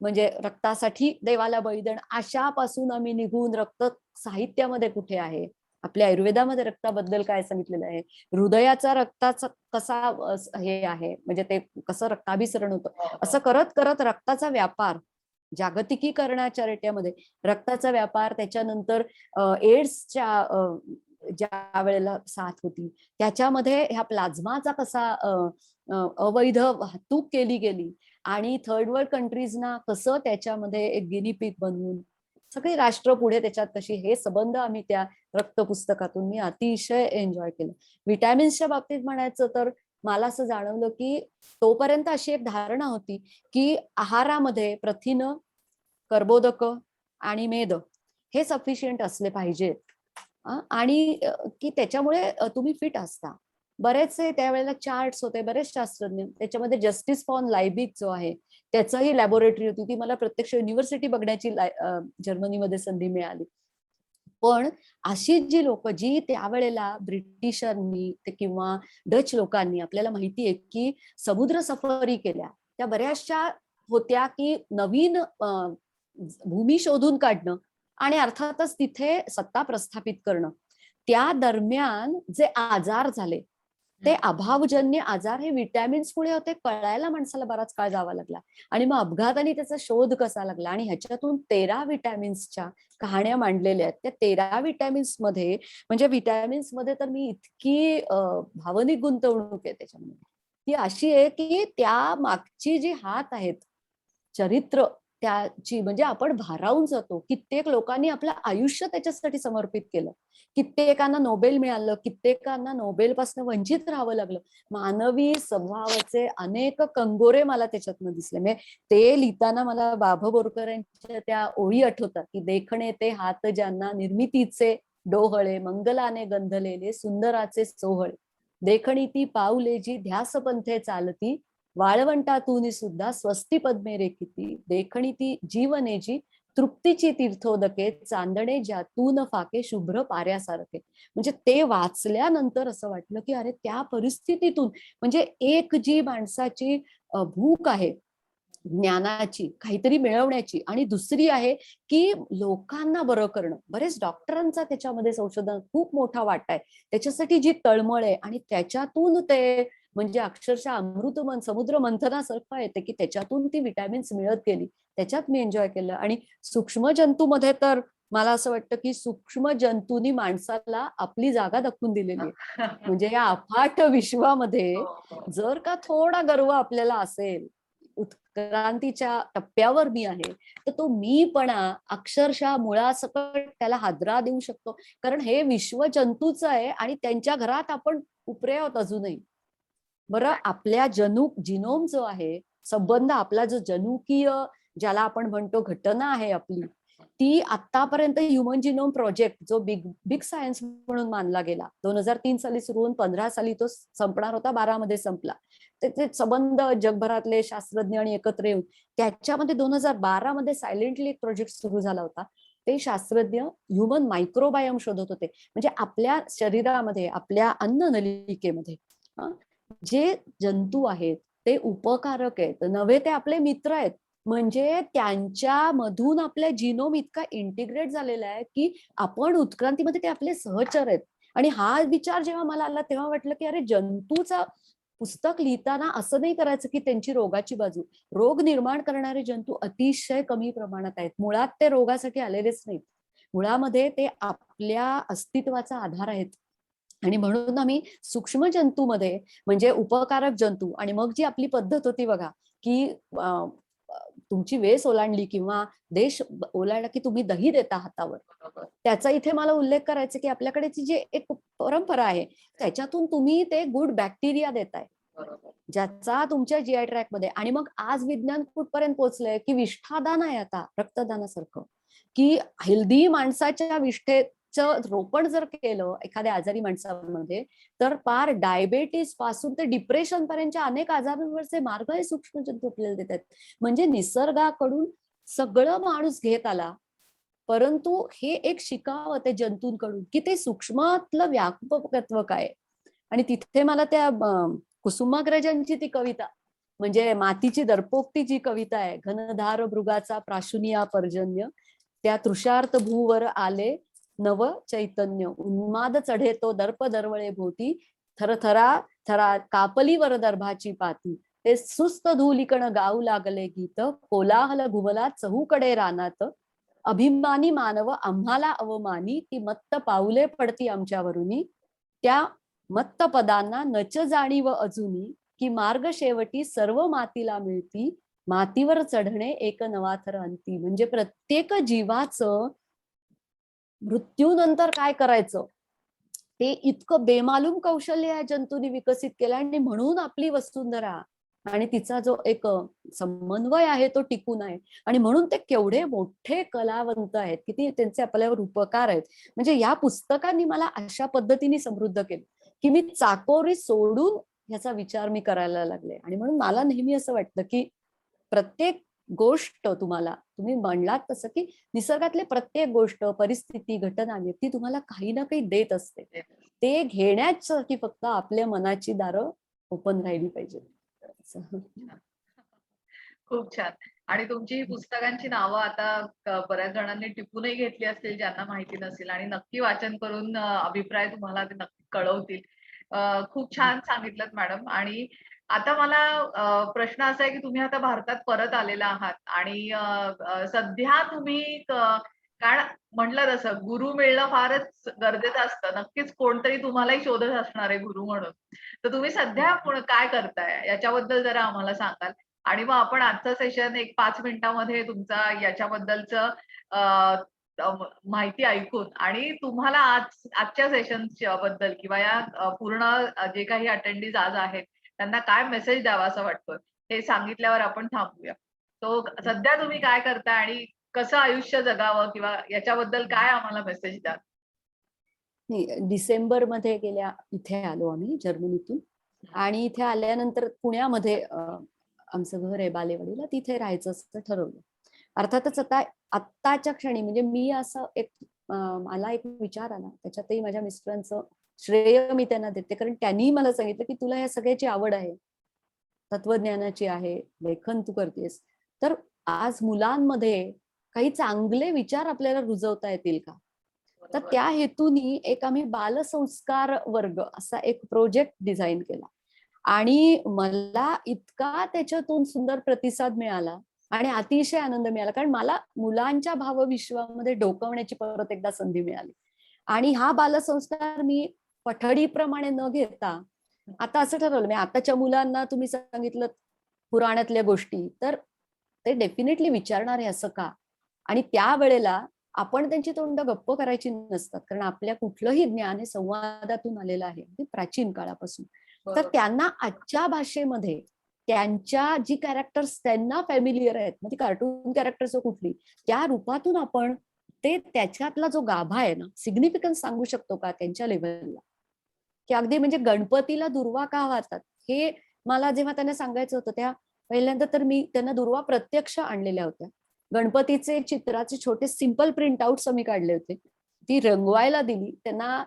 म्हणजे रक्तासाठी देवाला बळी देणं, अशापासून आम्ही निघून रक्त साहित्यामध्ये कुठे आहे, आपल्या आयुर्वेदामध्ये रक्ताबद्दल काय सांगितलेलं आहे, हृदयाचा रक्ताचा कसा हे आहे, म्हणजे ते कसं रक्ताभिसरण होतं. हो, असं हो. करत करत रक्ताचा व्यापार जागतिकीकरणाच्या रेट्यामध्ये, रक्ताचा व्यापार, त्याच्यानंतर एड्सच्या ज्या वेळेला साथ होती त्याच्यामध्ये ह्या प्लाझ्माचा कसा अवैध वाहतूक केली गेली, आणि थर्ड वर्ल्ड कंट्रीजना कसं त्याच्यामध्ये एक गिनीपिक बनवून सगळी राष्ट्र पुढे त्याच्यात कशी, हे संबंध आम्ही त्या रक्त पुस्तकातून मी अतिशय एन्जॉय केलं. विटॅमिन्सच्या बाबतीत म्हणायचं तर मला असं जाणवलं की तोपर्यंत अशी एक धारणा होती की आहारामध्ये प्रथिन, कर्बोदक आणि मेद हे सफिशियंट असले पाहिजेत. आणि की त्याच्यामुळे तुम्ही फिट असता. बरेचसे त्यावेळेला चार्ट्स होते, बरेच शास्त्रज्ञ त्याच्यामध्ये. जस्टिस फॉन लायबिक जो आहे त्याचंही लॅबोरेटरी होती, ती मला प्रत्यक्ष युनिव्हर्सिटी बघण्याची जर्मनीमध्ये संधी मिळाली. पण अशी जी लोक जी त्यावेळेला ब्रिटिशांनी किंवा डच लोकांनी, आपल्याला माहिती आहे की समुद्र सफरी केल्या, त्या बऱ्याचशा होत्या की नवीन भूमी शोधून काढणं आणि अर्थातच तिथे सत्ता प्रस्थापित करणं. त्या दरम्यान जे आजार झाले, ते अभावजन्य आजार हे विटॅमिन्समुळे होते कळायला माणसाला बराच काळ जावा लागला. आणि मग अपघाताने त्याचा शोध कसा लागला आणि ह्याच्यातून 13 विटॅमिन्सच्या कहाण्या मांडलेल्या आहेत. त्या 13 विटॅमिन्स मध्ये म्हणजे विटॅमिन्स मध्ये तर मी इतकी भावनिक गुंतवणूक आहे त्याच्यामध्ये, ती अशी आहे की त्या मागची जी हात आहेत, चरित्र त्याची, म्हणजे आपण भारावून जातो. कित्येक लोकांनी आपलं आयुष्य त्याच्यासाठी समर्पित केलं. कित्येकांना नोबेल मिळालं, कित्येकांना नोबेलपासून वंचित राहावं लागलं. मानवी स्वभावाचे अनेक कंगोरे मला त्याच्यातनं दिसले. म्हणजे ते लिहिताना मला बाभा बोरकर यांच्या त्या ओळी आठवतात की देखणे ते हात ज्यांना निर्मितीचे डोहळे, मंगलाने गंधलेले सुंदराचे सोहळे, देखणी ती पाऊले जी ध्यास पंथे चालती, वाळवंटातून सुद्धा स्वस्ती पद्मे रेखिती, देखणी ती जीवनेची तृप्तीची तीर्थोदके, चांदणे ज्यातून फाके शुभ्र पाऱ्यासारखे. म्हणजे ते वाचल्यानंतर असं वाटलं की अरे त्या परिस्थितीतून, म्हणजे एक जी माणसाची भूक आहे ज्ञानाची, काहीतरी मिळवण्याची, आणि दुसरी आहे की लोकांना बरं करणं. बरेच डॉक्टरांचा त्याच्यामध्ये संशोधन खूप मोठा वाटा आहे. त्याच्यासाठी जी तळमळ आहे आणि त्याच्यातून ते म्हणजे अक्षरशः समुद्र मंथनासारखं येते की त्याच्यातून ती विटॅमिन्स मिळत गेली. त्याच्यात मी एन्जॉय केलं. आणि सूक्ष्म जंतूमध्ये तर मला असं वाटतं की सूक्ष्म जंतूंनी माणसाला आपली जागा दाखवून दिलेली आहे. म्हणजे या अफाट विश्वामध्ये हो, हो. जर का थोडा गर्व आपल्याला असेल, उत्क्रांतीच्या टप्प्यावर मी आहे, तर तो मीपणा अक्षरशः मुळासकट त्याला हादरा देऊ शकतो. कारण हे विश्व जंतूच आहे आणि त्यांच्या घरात आपण उपरे आहोत अजूनही. बरं, आपल्या जिनोम जो आहे, संबंध आपला जो जनुकीय, ज्याला आपण म्हणतो घटना आहे आपली, ती आतापर्यंत ह्युमन जिनोम प्रोजेक्ट जो बिग बिग सायन्स म्हणून मानला गेला, 2003 साली सुरू होऊन 15 साली तो संपणार होता, 12 मध्ये संपला. ते संबंध जगभरातले शास्त्रज्ञ आणि एकत्र येऊन त्याच्यामध्ये 2012 मध्ये सायलेंटली एक प्रोजेक्ट सुरू झाला होता. ते शास्त्रज्ञ ह्युमन मायक्रोबायोम शोधत होते. म्हणजे आपल्या शरीरामध्ये, आपल्या अन्न नलिकेमध्ये जे जंतू आहेत ते उपकारक आहेत, नव्हे ते आपले मित्र आहेत. म्हणजे त्यांच्या मधून आपल्या जिनोम इतका इंटिग्रेट झालेला आहे की आपण उत्क्रांतीमध्ये ते आपले सहचर आहेत. आणि हा विचार जेव्हा मला आला तेव्हा वाटलं की अरे, जंतूचा पुस्तक लिहिताना असं नाही करायचं की त्यांची रोगाची बाजू. रोग निर्माण करणारे जंतू अतिशय कमी प्रमाणात आहेत. मुळात ते रोगासाठी आलेलेच नाहीत. मुळामध्ये ते आपल्या अस्तित्वाचा आधार आहेत. आणि म्हणून आम्ही सूक्ष्म जंतूमध्ये, म्हणजे उपकारक जंतू, आणि मग जी आपली पद्धत होती बघा की तुमची वेस ओलांडली किंवा देश ओलांडला की तुम्ही दही देता हातावर, त्याचा इथे मला उल्लेख करायचा की आपल्याकडे जी एक परंपरा आहे त्याच्यातून तुम्ही ते गुड बॅक्टेरिया देताय, ज्याचा तुमच्या जीआय ट्रॅक मध्ये. आणि मग आज विज्ञान कुठपर्यंत पोहोचलंय की विष्ठादान आहे आता रक्तदानासारखं, की हेल्दी माणसाच्या विष्ठेचं रोपण जर केलं एखाद्या आजारी माणसामध्ये, तर पार डायबेटीस पासून ते डिप्रेशन पर्यंतच्या अनेक आजारांवरचे मार्ग हे सूक्ष्म जंतू आपल्याला देतात. म्हणजे निसर्गाकडून सगळं माणूस घेत आला, परंतु हे एक शिकावं ते जंतूंकडून की ते सूक्ष्मातलं व्यापकत्व काय. आणि तिथे मला त्या कुसुमाग्रजांची ती कविता, म्हणजे मातीची दर्पोक्ती जी कविता आहे, घनधार मृगाचा प्राशुनिया पर्जन्य, त्या तृषार्थ भूवर आले नव चैतन्य, उन्माद चढे तो दर्प दरवळे भोवती, थरथरा थरा कापलीवर दर्भाची पाती, ते सुस्त धुलिकण गाऊ लागले गीत, कोलाहल घुमला चहूकडे रानात, अभिमानी मानव आम्हाला अवमानी, ती मत्त पाऊले पडती आमच्यावरुनी, त्या मत्त पदांना नच जाणीव अजूनी, की मार्ग शेवटी सर्व मातीला मिळती, मातीवर चढणे एक नवा थर अंती. म्हणजे प्रत्येक जीवाचं मृत्यूनंतर काय करायचं ते इतकं बेमालूम कौशल्य या जंतूंनी विकसित केलं. आणि म्हणून आपली वसुंधरा आणि तिचा जो एक समन्वय आहे तो टिकून आहे. आणि म्हणून ते केवढे मोठे कलावंत आहेत, किती त्यांचे आपल्यावर उपकार आहेत. म्हणजे या पुस्तकांनी मला अशा पद्धतीने समृद्ध केलं की मी चाकोरी सोडून ह्याचा विचार मी करायला लागले. आणि म्हणून मला नेहमी असं वाटतं की प्रत्येक गोष्ट तुम्ही म्हणलात तसं की निसर्गातले प्रत्येक गोष्ट, परिस्थिती, घटना, व्यक्ती तुम्हाला काही ना काही देत असते. ते घेण्यासाठी फक्त आपल्या मनाची दारं ओपन राहिली पाहिजे. खूप छान. आणि तुमची ही पुस्तकांची नावं आता बऱ्याच जणांनी टिपूनही घेतली असतील ज्यांना माहिती नसेल आणि नक्की वाचन करून अभिप्राय तुम्हाला ते नक्की कळवतील. खूप छान सांगितलत मॅडम. आणि आता मला प्रश्न असा आहे, की तुम्ही आता भारतात परत आलेला आहात आणि सध्या तुम्ही कारण म्हटलं तसं गुरु मिळणं फारच गरजेचं असतं. नक्कीच कोणतरी तुम्हालाही शोधत असणार आहे गुरु म्हणून. तर तुम्ही सध्या काय करताय याच्याबद्दल जरा आम्हाला सांगाल? आणि मग आपण आजचं सेशन एक 5 मिनिटामध्ये तुमचा याच्याबद्दलचं अ, अ, माहिती ऐकून आणि तुम्हाला आजच्या सेशनच्या बद्दल किंवा या पूर्ण जे काही अटेंडीज आज आहेत, त्यांना काय मेसेज द्यावा असं वाटतं, हे सांगितल्यावर आपण थांबूया. सो सध्या तुम्ही काय करताय आणि कसं आयुष्य जगावं किंवा याच्याबद्दल काय आम्हाला मेसेज द्याल? नाही, डिसेंबरमध्ये गेल्या इथे आलो आम्ही जर्मनीतून. आणि इथे आल्यानंतर पुण्यामध्ये आमचं घर आहे बालेवाडीला, तिथे राहायचं असं ठरवलं. अर्थातच आता आत्ताच्या क्षणी म्हणजे मी असं एक मला एक विचार आला, त्याच्यातही माझ्या मिस्टरांचं श्रेय मी त्यांना देते, कारण त्यांनी मला सांगितलं की तुला या सगळ्याची आवड आहे, तत्वज्ञानाची आहे, लेखन तू करतेस, तर आज मुलांमध्ये काही चांगले विचार आपल्याला रुजवता येतील का? तर बरोबर. त्या हेतूनी एक आम्ही बालसंस्कार वर्ग असा एक प्रोजेक्ट डिझाईन केला. आणि मला इतका त्याच्यातून सुंदर प्रतिसाद मिळाला आणि अतिशय आनंद मिळाला, कारण मला मुलांच्या भावविश्वामध्ये डोकवण्याची परत एकदा संधी मिळाली. आणि हा बालसंस्कार मी पठडीप्रमाणे न घेता आता असं ठरवलं, मी आताच्या मुलांना तुम्ही सांगितलं पुराणातल्या गोष्टी, तर ते डेफिनेटली विचारणार आहे असं का? आणि त्यावेळेला आपण त्यांची तोंड गप्प करायची नसतात, कारण आपल्या कुठलंही ज्ञान हे संवादातून आलेलं आहे, अगदी प्राचीन काळापासून. तर बरोबर. त्यांना आजच्या भाषेमध्ये त्यांच्या जी कॅरेक्टर्स त्यांना फॅमिलियर आहेत, मग ती कार्टून कॅरेक्टर्स कुठली, त्या रूपातून आपण ते त्याच्यातला जो गाभा आहे ना, सिग्निफिकन्स सांगू शकतो का त्यांच्या लेव्हलला, की अगदी म्हणजे गणपतीला दुर्वा का वाहतात हे मला जेव्हा त्यांना सांगायचं होतं, त्या पहिल्यांदा तर मी त्यांना दुर्वा प्रत्यक्ष आणलेल्या होत्या. गणपतीचे चित्राचे छोटे सिंपल प्रिंट आउट्स आम्ही काढले होते, ती रंगवायला दिली त्यांना.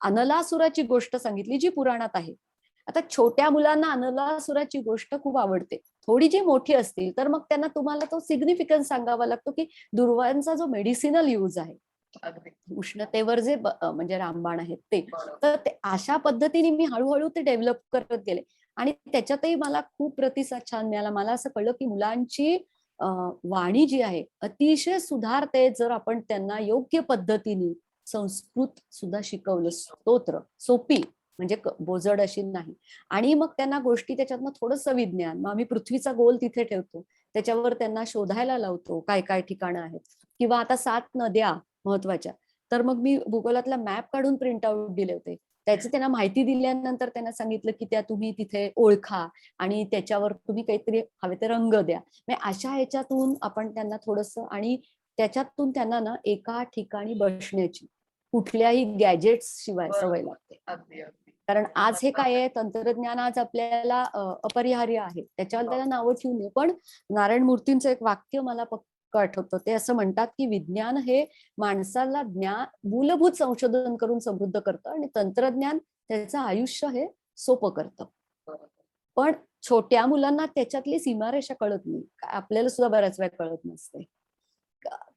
अनलासुराची गोष्ट सांगितली जी पुराणात आहे. आता छोट्या मुलांना अनलासुराची गोष्ट खूप आवडते. थोडी जी मोठी असतील तर मग त्यांना तुम्हाला तो सिग्निफिकन्स सांगावा लागतो, की दुर्वांचा जो मेडिसिनल यूज आहे, अगदी. उष्णतेवर जे म्हणजे रामबाण आहेत ते. बरोबर. तर ते अशा पद्धतीने मी हळूहळू ते डेव्हलप करत गेले. आणि त्याच्यातही मला खूप प्रतिसाद छान मिळाला. मला असं कळलं की मुलांची वाणी जी आहे अतिशय सुधारते जर आपण त्यांना योग्य पद्धतीने संस्कृत सुद्धा शिकवलं, स्तोत्र सोपी, म्हणजे बोजड अशी नाही. आणि मग त्यांना गोष्टी त्याच्यातनं थोडंसं विज्ञान, मग आम्ही पृथ्वीचा गोल तिथे ठेवतो, त्याच्यावर त्यांना शोधायला लावतो काय काय ठिकाणं आहेत. किंवा आता 7 नद्या महत्वाच्या, तर मग मी भूगोलातला मॅप काढून प्रिंट आउट दिले होते. त्याची त्यांना माहिती दिल्यानंतर त्यांना सांगितलं की त्या तुम्ही तिथे ओळखा आणि त्याच्यावर तुम्ही काहीतरी हवे ते रंग द्या. म्हणजे अशा ह्याच्यातून आपण त्यांना थोडंसं, आणि त्याच्यातून त्यांना ना एका ठिकाणी बसण्याची कुठल्याही गॅजेट्स शिवाय सवय बरोबर. लागते. अगदी, अगदी. कारण आज हे काय महत्वाचं आहे, तंत्रज्ञान आज आपल्याला अपरिहार्य आहे, त्याच्यावर आहे. त्याला नावं ठेवू नये. पण नारायण मूर्तींचं एक वाक्य मला पक्क आठवतं, ते असं म्हणतात की विज्ञान हे माणसाला मूलभूत संशोधन करून समृद्ध करतं आणि तंत्रज्ञान त्याचं आयुष्य हे सोपं करतं. बरोबर. पण छोट्या मुलांना त्याच्यातली सीमारेषा कळत नाही, आपल्याला सुद्धा बऱ्याच वेळा कळत नसते.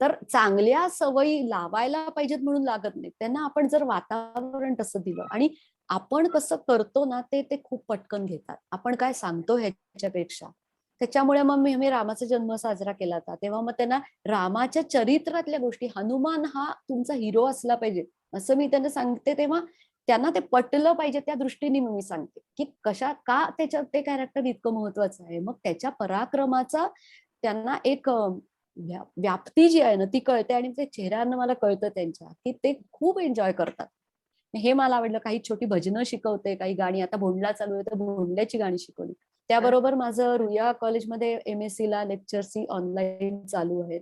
तर चांगल्या सवयी लावायला पाहिजेत म्हणून लागत नाही, त्यांना आपण जर वातावरण तसं दिलं आणि आपण कसं करतो ना, ते ते खूप पटकन घेतात. आपण काय सांगतो ह्याच्यापेक्षा. त्याच्यामुळे मग मी रामाचा जन्म साजरा केला होता, तेव्हा मग त्यांना रामाच्या चरित्रातल्या गोष्टी, हनुमान हा तुमचा हिरो असला पाहिजे असं मी त्यांना सांगते, तेव्हा त्यांना ते पटलं पाहिजे त्या दृष्टीने मी सांगते, की का त्याच्यात ते कॅरेक्टर इतकं महत्वाचं आहे. मग त्याच्या पराक्रमाचा त्यांना एक व्याप्ती जी आहे ना ती कळते, आणि ते चेहऱ्यानं मला कळतं त्यांच्या, की ते खूप एन्जॉय करतात. हे मला आवडलं. काही छोटी भजनं शिकवते, काही गाणी, आता भोंडला चालू आहे तर भोंडल्याची गाणी शिकवली. त्याबरोबर माझं रुईया कॉलेजमध्ये MSc ला लेक्चर्सही ऑनलाईन चालू आहेत.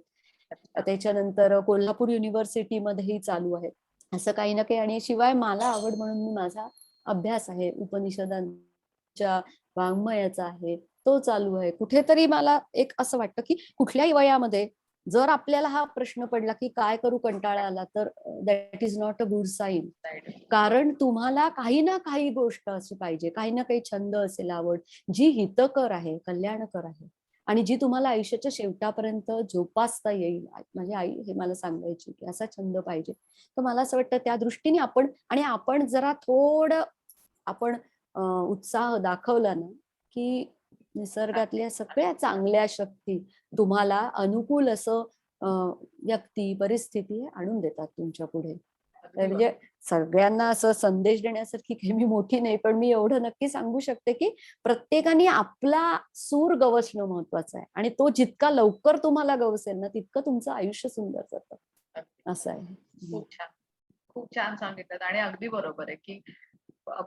त्याच्यानंतर कोल्हापूर युनिव्हर्सिटीमध्येही चालू आहेत. असं काही ना काही. आणि शिवाय मला आवड म्हणून मी माझा अभ्यास आहे उपनिषदांच्या, वाङ्मयाचा आहे, तो चालू आहे. कुठेतरी मला एक असं वाटतं की कुठल्याही वयामध्ये जर आपल्याला हा प्रश्न पडला की काय करू, कंटाळा आला, तर that is not a good sign. कारण तुम्हाला काही ना काही गोष्ट अशी पाहिजे, काही ना काही छंद असेल, आवड जी हितकर आहे, कल्याणकर आहे. आणि जी तुम्हाला आयुष्याच्या शेवटापर्यंत जोपासता येईल. माझी आई हे मला सांगायची की असा छंद पाहिजे. तर मला असं वाटतं त्या दृष्टीने आपण जरा थोडं आपण उत्साह दाखवला ना, की निसर्गातल्या सगळ्या चांगल्या शक्ती तुम्हाला अनुकूल असं व्यक्ती, परिस्थिती आणून देतात तुमच्या पुढे. अगदी बरोबर. म्हणजे सगळ्यांना असं संदेश देण्यासारखी काही मी मोठी नाही, पण मी एवढं नक्की सांगू शकते, की प्रत्येकाने आपला सूर गवसणं महत्वाचं आहे आणि तो जितका लवकर तुम्हाला गवसेल ना, तितकं तुमचं आयुष्य सुंदर जातं. अगदी. असं आहे. खूप छान. खूप छान सांगितलं आणि अगदी बरोबर आहे, की अ,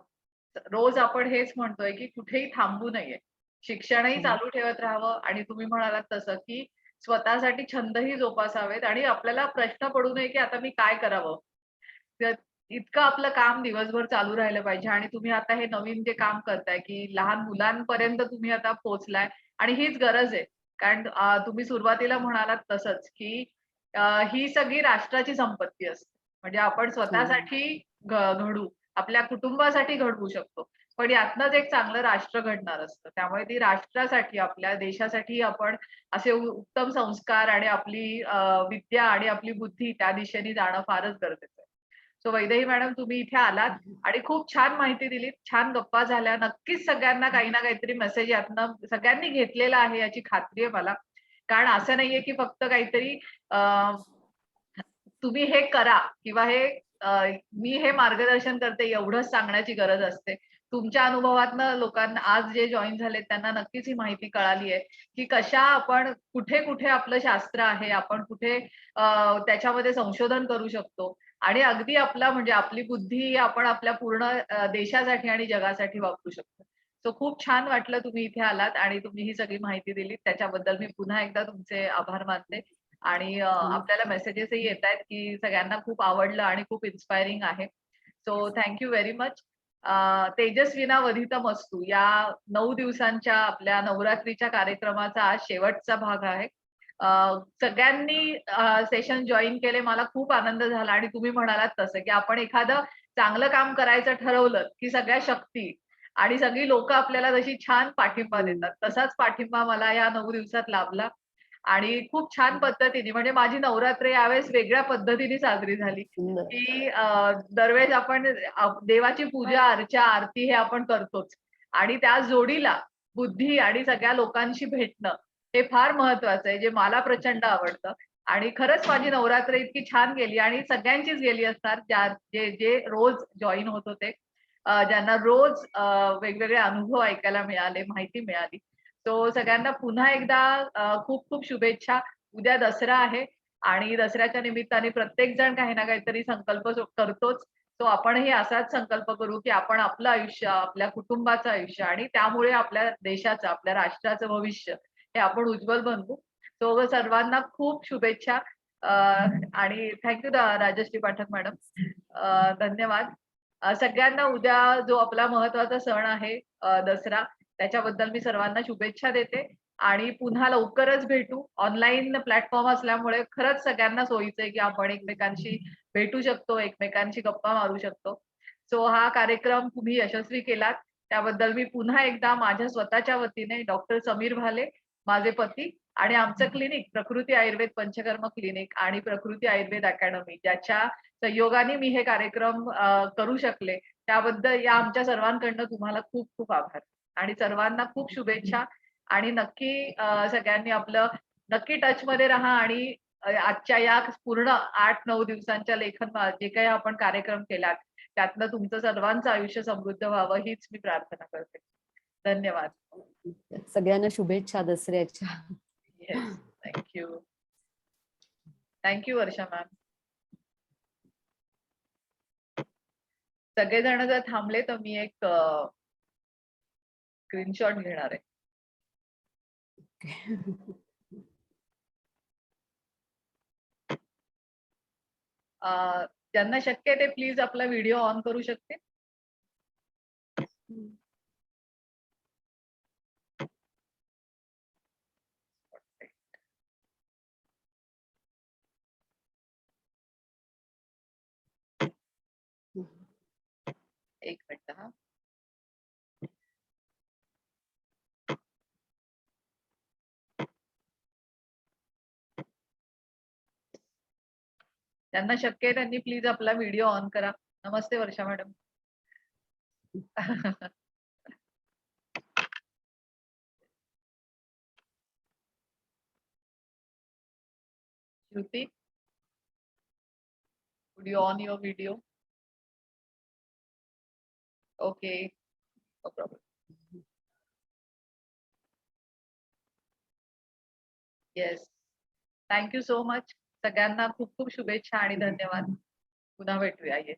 रोज आपण हेच म्हणतोय, की कुठेही थांबू नये. शिक्षणही हं. चालू ठेवत राहावं आणि तुम्ही म्हणालात तसं, की स्वतःसाठी छंदही जोपासावेत आणि आपल्याला प्रश्न पडू नये, की आता मी काय करावं? तर इतकं आपलं काम दिवसभर चालू राहिलं पाहिजे आणि तुम्ही आता हे नवीन जे काम करताय, की लहान मुलांपर्यंत तुम्ही आता पोहोचलाय आणि हीच गरज आहे. कारण तुम्ही सुरुवातीला म्हणालात तसंच, की ही सगळी राष्ट्राची संपत्ती असते. म्हणजे आपण हं. स्वतःसाठी घडू, आपल्या कुटुंबासाठी घडवू शकतो. पण यातनंच एक चांगलं राष्ट्र घडणार असतं. त्यामुळे ती राष्ट्रासाठी, आपल्या देशासाठी आपण असे उत्तम संस्कार आणि आपली विद्या आणि आपली बुद्धी त्या दिशेने जाणं फारच गरजेचं आहे. सो वैदेही मॅडम तुम्ही इथे आलात आणि खूप छान माहिती दिलीत, छान गप्पा झाल्या. नक्कीच सगळ्यांना काही ना काहीतरी मेसेज यातनं सगळ्यांनी घेतलेला आहे याची खात्री आहे मला. कारण असं नाहीये की फक्त काहीतरी अ, तुम्ही हे करा किंवा मी हे मार्गदर्शन करते एवढंच सांगण्याची गरज असते. तुमच्या अनुभवातनं लोकांना आज जे जॉइन झालेत त्यांना नक्कीच ही माहिती कळाली आहे, की कशा आपण कुठे-कुठे आपलं शास्त्र आहे, आपण कुठे त्याच्यामध्ये संशोधन करू शकतो आणि अगदी आपला म्हणजे आपली बुद्धी आपण आपल्या पूर्ण देशासाठी आणि जगासाठी वापरू शकतो. सो खूप छान वाटलं तुम्ही इथे आलात आणि तुम्ही ही सगळी माहिती दिलीत. त्याच्याबद्दल मी पुन्हा एकदा तुमचे आभार मानते. आणि आपल्याला मेसेजेसही येतायत, की सगळ्यांना खूप आवडलं आणि खूप इन्स्पायरिंग आहे. So thank you very much. तेजस्विना वधितमस्तु या 9 दिवसांच्या आपल्या नवरात्रीच्या कार्यक्रमाचा आज शेवटचा भाग आहे. अ, सगळ्यांनी सेशन जॉइन केले. मला खूप आनंद झाला आणि तुम्ही म्हणालात तसं, की आपण एखादं चांगलं काम करायचं ठरवलं, की सगळ्या शक्ती आणि सगळी लोकं आपल्याला जशी छान पाठिंबा हं. देतात. तसाच पाठिंबा मला या 9 दिवसात लाभला. आणि खूप छान पद्धतीने म्हणजे माझी नवरात्र यावेळेस वेगळ्या पद्धतीने साजरी झाली, सुंदर. की दरवेळेस आपण देवाची पूजा, अर्चा, आरती हे आपण करतोच आणि त्या जोडीला बुद्धी आणि सगळ्या लोकांशी भेटणं हे फार महत्वाचं आहे, जे मला प्रचंड आवडतं आणि खरंच माझी नवरात्र इतकी छान गेली आणि सगळ्यांचीच गेली असणार, जे जे रोज जॉइन होत होते. ज्यांना रोज वेगवेगळे अनुभव ऐकायला मिळाले, माहिती मिळाली. सो सगळ्यांना पुन्हा एकदा खूप खूप शुभेच्छा. उद्या दसरा आहे आणि दसऱ्याच्या निमित्ताने प्रत्येक जण काही ना काहीतरी संकल्प करतोच. तो आपणही असाच संकल्प करू, की आपण आपलं आयुष्य, आपल्या कुटुंबाचं आयुष्य आणि त्यामुळे आपल्या देशाचं, आपल्या राष्ट्राचं भविष्य हे आपण उज्ज्वल बनवू. सो सर्वांना खूप शुभेच्छा आणि थँक राजश्री पाठक मॅडम. धन्यवाद. सगळ्यांना उद्या जो आपला महत्त्वाचा सण आहे दसरा त्याच्याबद्दल मी सर्वांना शुभेच्छा देते आणि पुन्हा लवकरच भेटू. ऑनलाईन प्लॅटफॉर्म असल्यामुळे खरंच सगळ्यांना सोयीचं आहे, की आपण एकमेकांशी भेटू शकतो, एकमेकांशी गप्पा मारू शकतो. सो हा कार्यक्रम तुम्ही यशस्वी केलात. त्याबद्दल मी पुन्हा एकदा माझ्या स्वतःच्या वतीने डॉक्टर समीर भाले, माझे पती आणि आमचं क्लिनिक प्रकृती आयुर्वेद पंचकर्म क्लिनिक आणि प्रकृती आयुर्वेद अकॅडमी ज्याच्या सहयोगाने मी हे कार्यक्रम करू शकले. त्याबद्दल या आमच्या सर्वांकडनं तुम्हाला खूप खूप आभार. आणि सर्वांना खूप शुभेच्छा आणि नक्की सगळ्यांनी आपलं नक्की टचमध्ये राहा आणि आजच्या या पूर्ण 8-9 दिवसांच्या जे काही आपण कार्यक्रम केलात, त्यातनं तुमचं सर्वांचं आयुष्य समृद्ध व्हावं हीच मी प्रार्थना करते. धन्यवाद. सगळ्यांना शुभेच्छा दसऱ्याच्या. Yes. Thank you. Thank you Varsha ma'am. सगळेजण जर थांबले तर मी एक स्क्रीनशॉट घेणार आहे. ज्यांना शक्य आहे ते प्लीज आपला व्हिडिओ ऑन करू शकते. एक मिनिट हा. ज्यांना शक्य आहे त्यांनी प्लीज आपला व्हिडिओ ऑन करा. नमस्ते Varsha madam. Shruti, would you on your video? Okay, no problem. Yes, thank you so much. सगळ्यांना खूप खूप शुभेच्छा आणि धन्यवाद. पुन्हा भेटूया. येस.